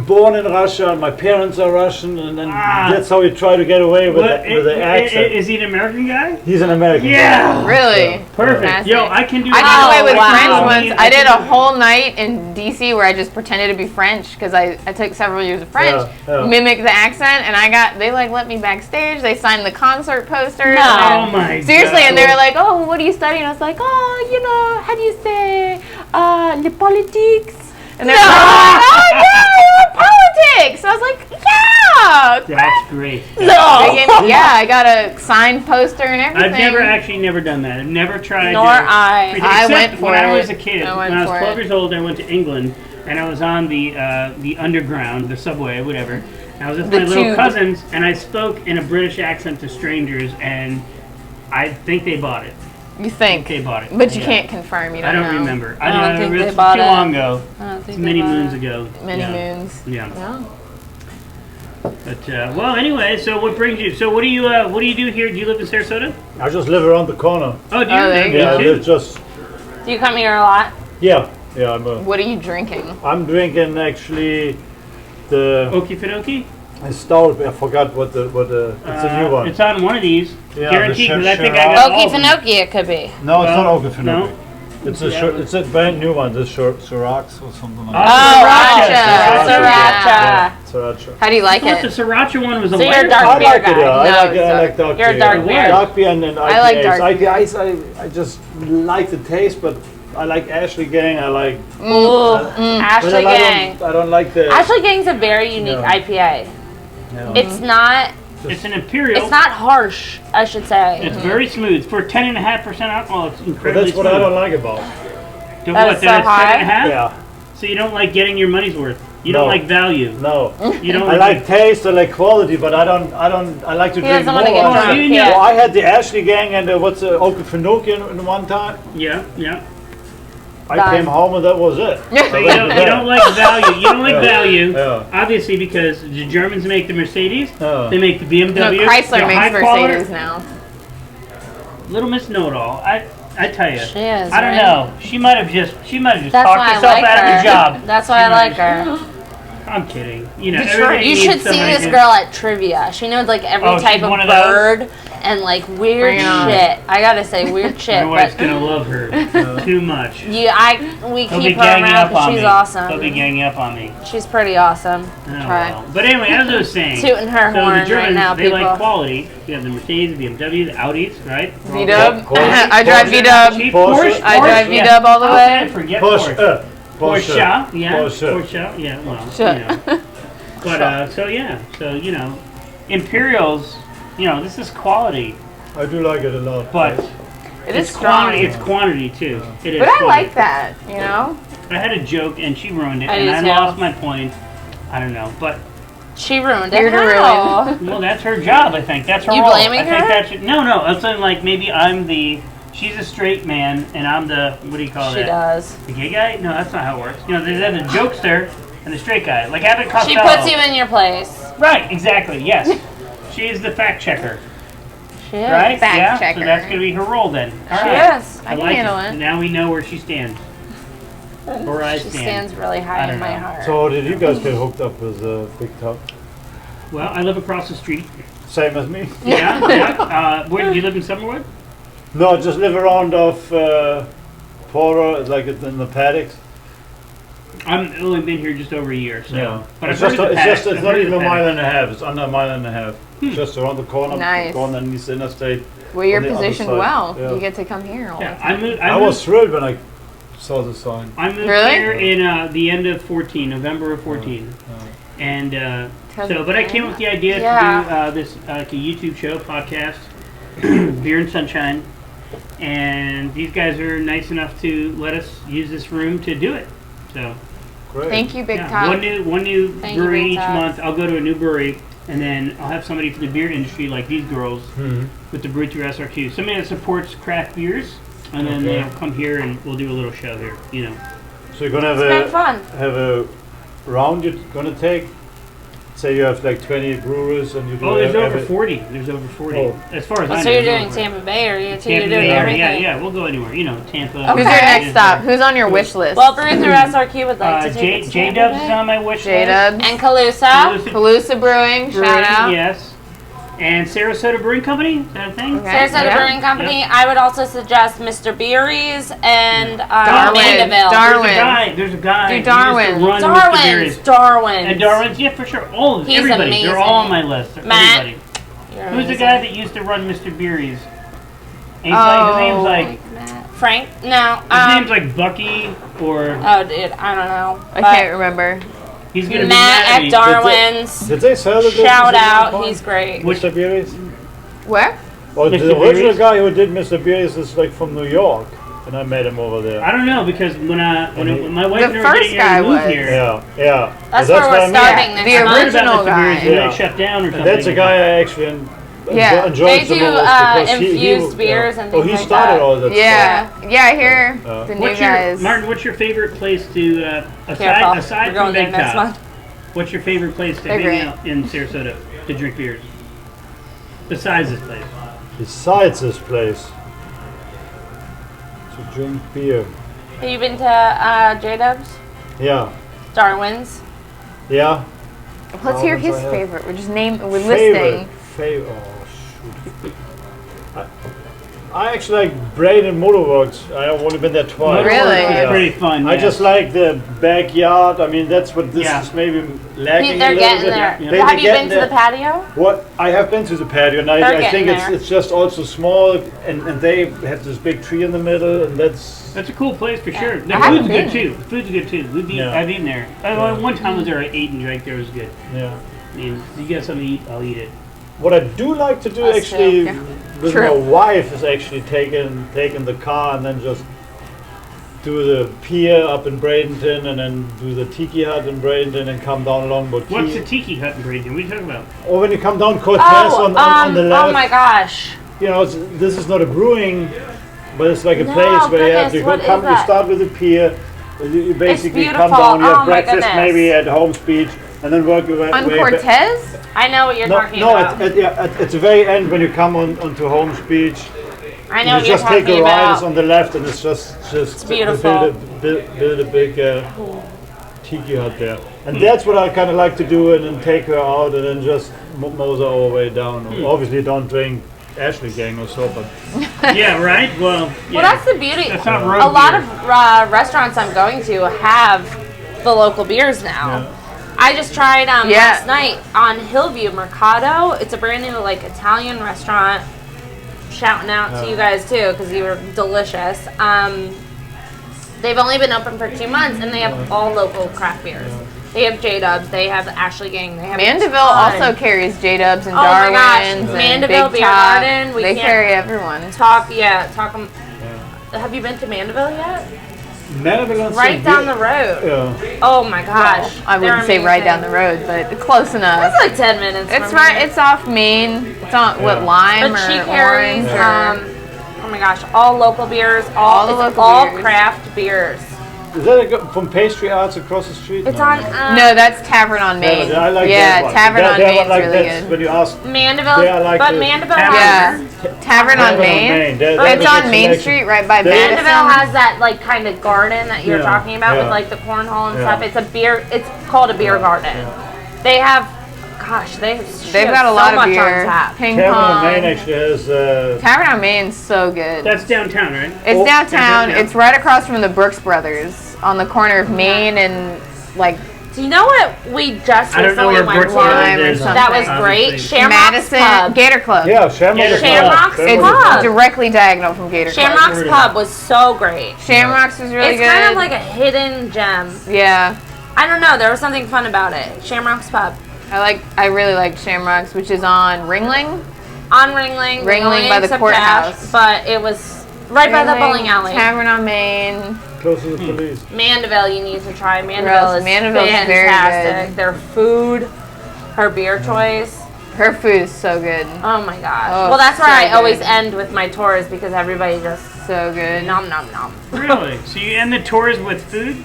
born in Russia and my parents are Russian, and then that's how he tried to get away with the accent. Is he an American guy? He's an American. Yeah. really? Perfect. Fantastic. Yo, I can do I that. got away with wow. French once. I did a whole night in DC where I just pretended to be French because I took several years of French, Yeah. mimicked the accent, and they let me backstage. They signed the concert posters. No. Oh my Seriously, God. and they were like, "Oh, what are you studying?" I was like, "Oh, how do you say, le politics?" And they're like, "Oh yeah, politics." So I was like, "Yeah." That's great. They gave me, I got a signed poster and everything. I've never done that. I've never tried. Nor I. I Except went for when I it. was a kid. I went When I was for 12 it. years old, I went to England, and I was on the underground, the subway, whatever. And I was with The my little tube. cousins, and I spoke in a British accent to strangers, and I think they bought it. You think, They bought it. but you Yeah. can't confirm. You I don't don't know. remember. I don't think they it's bought too it. long ago. I don't It's think many they bought moons it. ago. Many Yeah. moons. Yeah. No. But well, anyway. So what brings you? So what do you do here? Do you live in Sarasota? I just live around the corner. Oh, do you? Oh, there you Me Yeah, I too. live just Do you come here a lot? yeah. What are you drinking? I'm drinking actually the Okefenokee? stout. I forgot what the it's a new one. It's on one of these. Yeah, Guaranteed, the because I think Shiraz. I got all of them. Okefenokee it could be. No, it's Well, not Okefenokee. no. It's a brand new one. This Syrah or something like Oh, that. Sriracha. Sriracha. How do you like I thought the it? Sriracha one was a So you're lighter. dark I beer like it. guy. Yeah, I No, like dark You're a beer. dark beer. Dark beer and IPAs. I like dark beer. IPAs, I just like the taste, but I like Ashley Gang. I like. Ooh, but Ashley Gang. I don't like the. Ashley Gang's a very unique No. IPA. No. It's not. It's an imperial. It's not harsh, I should say. It's very smooth for 10.5% alcohol. It's But incredibly that's what smooth. I don't like about. To That what? is so That it's high? 10.5? Yeah. So you don't like getting your money's worth. You No. don't like value. No. You don't. I like taste. I like quality, but I don't. I like to He drink doesn't more. want to get Oh, drunk. you Yeah. Well, I had the Ashley Gang and what's Okefenokee in one time. Yeah, yeah. I came home and that was it. So you don't like value. You don't like value, Yeah. obviously, because the Germans make the Mercedes, Yeah. they make the BMW. No, Chrysler they're makes high quality. Mercedes now. Little Miss Know-It-all. I tell you. She is, I don't right? know. She might have just That's talked why I herself like out her. of the job. That's why I like her. I'm kidding. You know, You everybody should needs see somebody this to- girl at trivia. She knows like every Oh, she's type of one of those? bird and like weird Bring it on. shit. I gotta say weird shit. Your wife's But gonna love her too much. we They'll be keep her ganging around up because on she's me. awesome. They'll be ganging up on me. She's pretty awesome. Oh, Try. well. But anyway, as I was saying, Tooting her so horn the right Germans, now, they like people. quality. You have the Mercedes, the BMW, the Audis, right? V-Dub. Porsche. I drive Porsche. V-Dub. Cheap. Porsche. I drive yeah. V-Dub all the How way. can I forget Porsche. Porsche. Porsche, yeah. Porsche. Porsche, yeah. Well, Sure. you know. But so you know, Imperials. You know, this is quality, I do like it a lot. but It is it's quantity. strong. It's quantity too. It is. But I quantity. like that, you know? I had a joke and she ruined it, I and do I too. lost my point. I don't know, but She ruined Here it. to How? well, that's her job. I think that's her You role. blaming I think her? that's no. I'm saying like maybe I'm the. She's a straight man, and I'm the what do you call She that? does. The gay guy? No, that's not how it works. You know, there's the jokester and the straight guy. Like Abbott She Costello. puts you in your place. Right, exactly. Yes, she is the fact checker. She is. Right? Fact yeah. checker. So that's gonna be her role then. All She right. is. I can like handle it. it. Now we know where she stands. Where I She stand. stands really I high don't in my know. heart. So how did you guys get hooked up with Big Top? Well, I live across the street. Same as me? Yeah, yeah. Where do you live in Summerwood? No, I just live around off Porter, like in the paddocks. I've only been here just over a year, so. But it's I've heard of the paddocks. it's I've not heard of even the a mile paddocks. and a half. It's under a mile and a half. Just around the corner, Nice. going underneath the interstate. Well, you're on the other positioned side. well. Yeah. You get to come here all Yeah, the time. I moved. I was thrilled when I saw the sign. I moved Really? here in the end of 14, November of 14, and so. But I came up with the idea to do this like a YouTube show podcast, Beer and Sunshine, and these guys are nice enough to let us use this room to do it. So Great. Thank you, Big yeah, Top. one new Thank you, brewery Big each Top. month. I'll go to a new brewery, and then I'll have somebody from the beer industry, like these girls, with the Brew Thru SRQ. Somebody that supports craft beers, and then Okay. they'll come here and we'll do a little show here. You know. So you're gonna It's been fun. have a round you're gonna take? Say you have like 20 brewers and you do Oh, there's over every- 40. There's over 40. Oh. As far as I know. So you're there's doing over. Tampa Bay, or you're Tampa doing Bay area. everything? Yeah, we'll go anywhere. You know, Tampa. Who's your Okay. next stop? Who's on your wish list? Well, Brew Thru SRQ would like to take it to Tampa J-Dubs is Bay. on my wish list. J-Dubs. And Calusa. Calusa Brewing, Brewing, shout out. Yes. And Sarasota Brewing Company. Is that a thing? Okay. Sarasota Yeah. Brewing Company. I would also suggest Mr. Beery's and Darwin. Mandeville. Darwin. There's a guy. Do who used Darwin. to run Mr. Darwin's. Beery's. Darwin's. And Darwin's, yeah, for sure. All of He's everybody. They're all on my amazing. list. Matt. Everybody. You're Who's the amazing. guy that used to run Mr. Beery's? And his name's like Frank? No. his name's like Bucky or Oh, dude, I don't know. I But can't remember. he's gonna be Matt mad at me. at Darwin's. Did they sell the Shout business at out. one point? He's great. Mr. Beery's? Where? Well, Mr. the original Beery's? guy who did Mr. Beery's is like from New York, and I met him over there. I don't know because when my wife The and I were first getting guy ready to move was- here, Yeah. That's Well, where what we're I mean. starting The next I month. heard about original Mr. Beery's. guy. They Yeah. shut down or something. That's a guy I actually Yeah. enjoyed They the do, most because infused beers and Oh, things he like started that. all that Yeah. Yeah, I hear Uh, the new What's your guys. Martin? What's your favorite place to Careful. aside We're going from there Big next Top? month. What's your favorite place to Agree. hang out in Sarasota to drink beers? Besides this place. Besides this place, to drink beer. Have you been to J-Dubs? Yeah. Darwin's? Yeah. Let's hear Darwin's his I have. favorite. We're just we're Favorite. listing. Oh, shoot. I actually like Braden Motorworks. I've only been there twice. Really? It's pretty fun. I yeah. just like the backyard. I mean, that's what this Yeah. is maybe lacking They're a little getting bit. there. Yeah. They- Have they're you getting been to the there. patio? What I have been to the patio, and They're I think getting it's there. it's just also small, and they have this big tree in the middle, and that's That's a cool place for sure. The I haven't food's good been. too. The food's good too. Yeah. I've eaten there. One time I was there, I ate and drank there. It was good. yeah. I mean, if you got something to eat, I'll eat it. What I do like to do Us actually too. with True. my wife is actually taking the car and then just do the pier up in Bradenton and then do the Tiki Hut in Bradenton and come down along What's the Botini. Tiki Hut in Bradenton? What are you talking about? Or when you come down Cortez Oh, on the left, oh my gosh. you know, this is not a brewing but it's like a No, place where you have goodness, to what come. is You that? start with a pier. You basically come beautiful. down. You have Oh, my breakfast goodness. maybe at Holmes Beach, and then work your way. On way back. Cortez? I know what you're No, talking no, about. at the very end when you come onto Holmes Beach. I know You what you're just take talking a ride. It's about. on the left, and it's just beautiful. build a big tiki hut there, and that's what I kind of like to do, and then take her out, and then just mosey our way down. Obviously, don't drink Ashley Gang or so, but Yeah, right? Well, yeah. Well, that's the beauty. That's not road A lot beer. of restaurants I'm going to have the local beers now. I just tried last night on Hillview Mercado. It's a brand new like Italian restaurant. Shouting out to you guys too because you were delicious. They've only been open for 2 months and they have all local craft beers. They have J-Dubs, they have Ashley Gang, they have Mandeville a ton. also carries J-Dubs and Oh my gosh, Darwin's and Mandeville Big Beer Top. Garden, we They can't- carry everyone. Talk. Have you been to Mandeville yet? Mandeville and Right St. down the Pete- road. Yeah. Oh my gosh. I wouldn't say right down the road, but close enough. It's like 10 minutes. It's from right. here. It's off Main. It's on what Lime But or she carries, Orange. oh my gosh, all local beers, All the it's local all beers. craft beers. Is that from Pastry Arts across the street? It's No, on no. No, that's Tavern on Main. Yeah, I like yeah, that one. Tavern on That Main's one, like, really that's good. when you ask Mandeville, Yeah, I like but the Mandeville Yeah, has, Tavern on Main. It's on Main Street, right by Mandeville Madison. has that like kind of garden that you're Yeah, talking about with yeah. like the cornhole and Yeah. stuff. It's a beer, it's called a beer garden. They have, gosh, They've have got a so lot of much beer. on tap. Ping Tavern on pong. Main actually has. Tavern on Main's so good. That's downtown, right? It's downtown. yeah. It's right across from the Brooks Brothers on the corner of Main and like Do you know what we just I don't know recently where went Brooks to? Lime or Brothers is. something. That was great. Obviously. Shamrock's Madison Pub. Gator Club. Yeah, Shamrock's Shamrock's Pub. Directly diagonal from Gator Club. Shamrock's Pub was so great. Shamrock's was really It's good. kind of like a hidden gem. Yeah. I don't know. There was something fun about it. Shamrock's Pub. I really like Shamrock's, which is on Ringling. On Ringling. we Ringling only by the accept courthouse. cash, but it was right by the Ringling, bowling alley. Tavern on Main. Close to the police. Mandeville, you need to try. Mandeville is Mandeville's very fantastic. good. Their food, her beer choice. Her food is so good. Oh my gosh. Oh, well, that's where so I always good. end with my tours because everybody just So good. nom nom nom. Really? So you end the tours with food?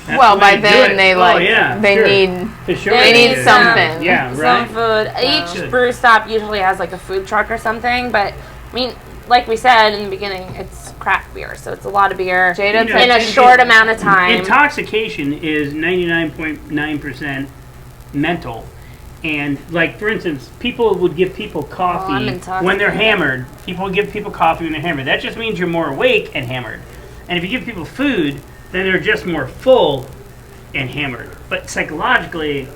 That's Well, the way by to do then it. they Oh, like yeah, they sure. need For sure they need do. something. Yeah, Some right. food. Each Good. brew stop usually has like a food truck or something, but I mean, like we said in the beginning, it's craft beer, so it's a lot of beer J-Dubs You know, in a short amount of time. Intoxication is 99.9% mental. And like for instance, people would give people I'm coffee intoxicated. when they're hammered. People would give people coffee when they're hammered. That just means you're more awake and hammered. And if you give people food, then they're just more full and hammered. But psychologically,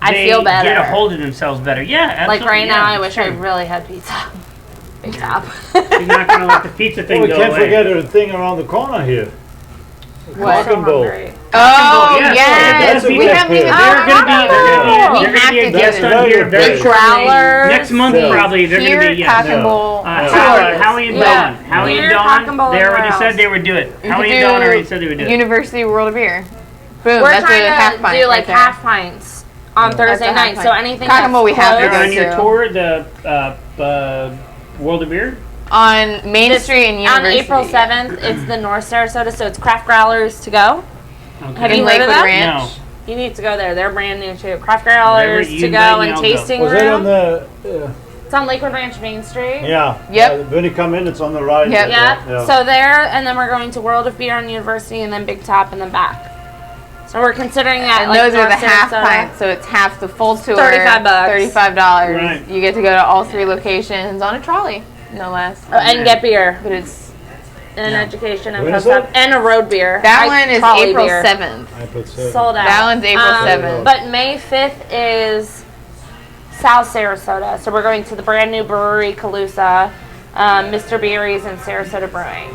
I they feel better. get a hold of themselves better. Yeah, absolutely. Like right now, yeah, I wish sure. I really had pizza. Big top. You're not gonna let the pizza thing Well, we go can't away. forget a thing around the corner here. What? Rock and Bowl. Oh yes, yes, that's a we good haven't pick. even. They're gonna be We they're gonna have be a to guest do on it. here very The shortly. Growlers. Next month Yeah. probably they're gonna Here, be Cock yeah. and Bowl. Howie and Yeah. Dawn. Howie Here, and Cock and Bowl Dawn. They and already where said else? they would do it. You Howie could and Dawn do already said they would do it. University World of Beer. Boom. We're That's a trying half to pint. do like right there. half pints on Thursday That's a half night. So pint. anything Cock and Bowl we have to close- go On your to. tour, the World of Beer. On Main Street and on University. April 7th, it's the North Sarasota, so it's Craft Growlers to go. Okay. Have In you heard of Lakewood that? Ranch. You need to go there. They're brand new too. Craft Growlers Whatever you to invite go me, and I'll go. tasting Was that on room. the? It's on Lakewood Ranch Main Street. Yeah. Yep. When you come in, it's on the right. Yep. Yeah. So there, and then we're going to World of Beer on University, and then Big Top, and then back. So we're considering that. And like those are the North half Sarasota. pints, so it's half the full tour. $35. $35. Right. You get to go to all three locations on a trolley, no less. Oh, and get beer But it's and education and When is stuff, it? and a road beer. that Like one is trolley April beer. 7th. I put seven. Sold out. That one's April 7th. But May 5th is South Sarasota. So we're going to the brand new brewery, Calusa, Mr. Beery's and Sarasota Brewing.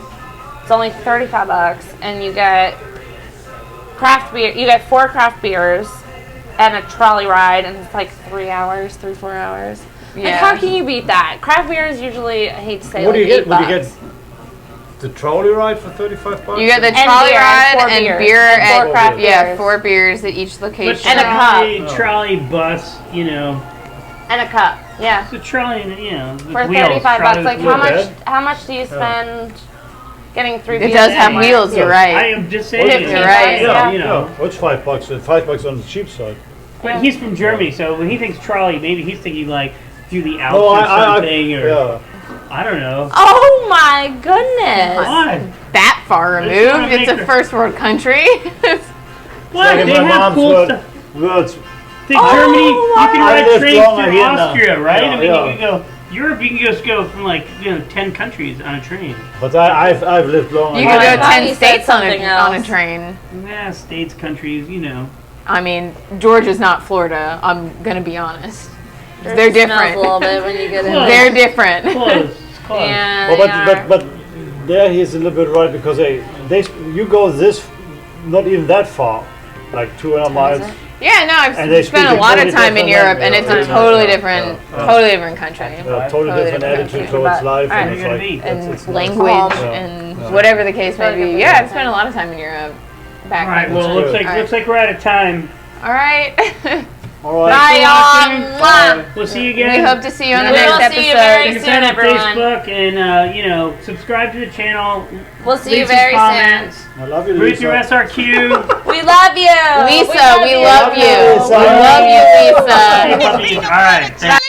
It's only $35, and you get craft beer. You get 4 craft beers and a trolley ride, and it's like 4 hours. Like, Yeah. how can you beat that? Craft beer is usually, I hate to say, What do like you get? $8. Would you get the trolley ride for $35? You get the And trolley beer, and ride 4 and beers, beer and 4 at craft yeah, beers. 4 beers at each But location. And a cup. trolley bus, you know, And a cup. Yeah. It's a trolley, you know, For wheels, 35 trolley bucks. Like with wheels. how much do you spend getting 3 beers? It does have anywhere? wheels, you're I right. am just saying. You're right. Yeah, You know. what's $5? $5 on the cheap side. But he's from Germany, so when he thinks trolley, maybe he's thinking like through the Alps No, or something, or yeah. I don't know. Oh my goodness. What? That far Let's removed. not It's make a the- first world country. What? Like They in my have mom's cool stuff. words. Think Germany, you can I ride lived trains longer through here now. Austria, right? Yeah, I mean, yeah. you can go Europe. You can just go from like 10 countries on a train. But I've lived long. You Oh, can I go thought 10 you said states on something on a else. train. Yeah, states, countries, you know. I mean, Georgia's not Florida. I'm gonna be honest. They're Smells different. a little bit when you get in. Close. They're different. Close. It's close. Yeah, Well, they are. but there he's a little bit right because you go this not even that far, like 200 miles. Yeah, no, And I've they spent speak a a lot of totally time in different Europe, and language. it's a Yeah. totally Yeah. different, Yeah. totally different country. Totally Totally different different attitude country. towards But- life, Alright. and it's You're like gonna be. And it's language Yeah. and Yeah. whatever the case may Totally be. different Yeah, I've country. spent a lot of time in Europe. Back All right. home. Well, That's looks good. like we're out of time. All right. All right. Bye, Watching. y'all. Mwah. We'll see you we again. hope to see you on the We next will episode. see you very Check us soon, out on everyone. Facebook and subscribe to the channel. We'll see Leave you some very comments. I love you, Brew Thru Lisa. SRQ. We love you. Lisa, we love you. Lisa. We love you, Lisa. All right.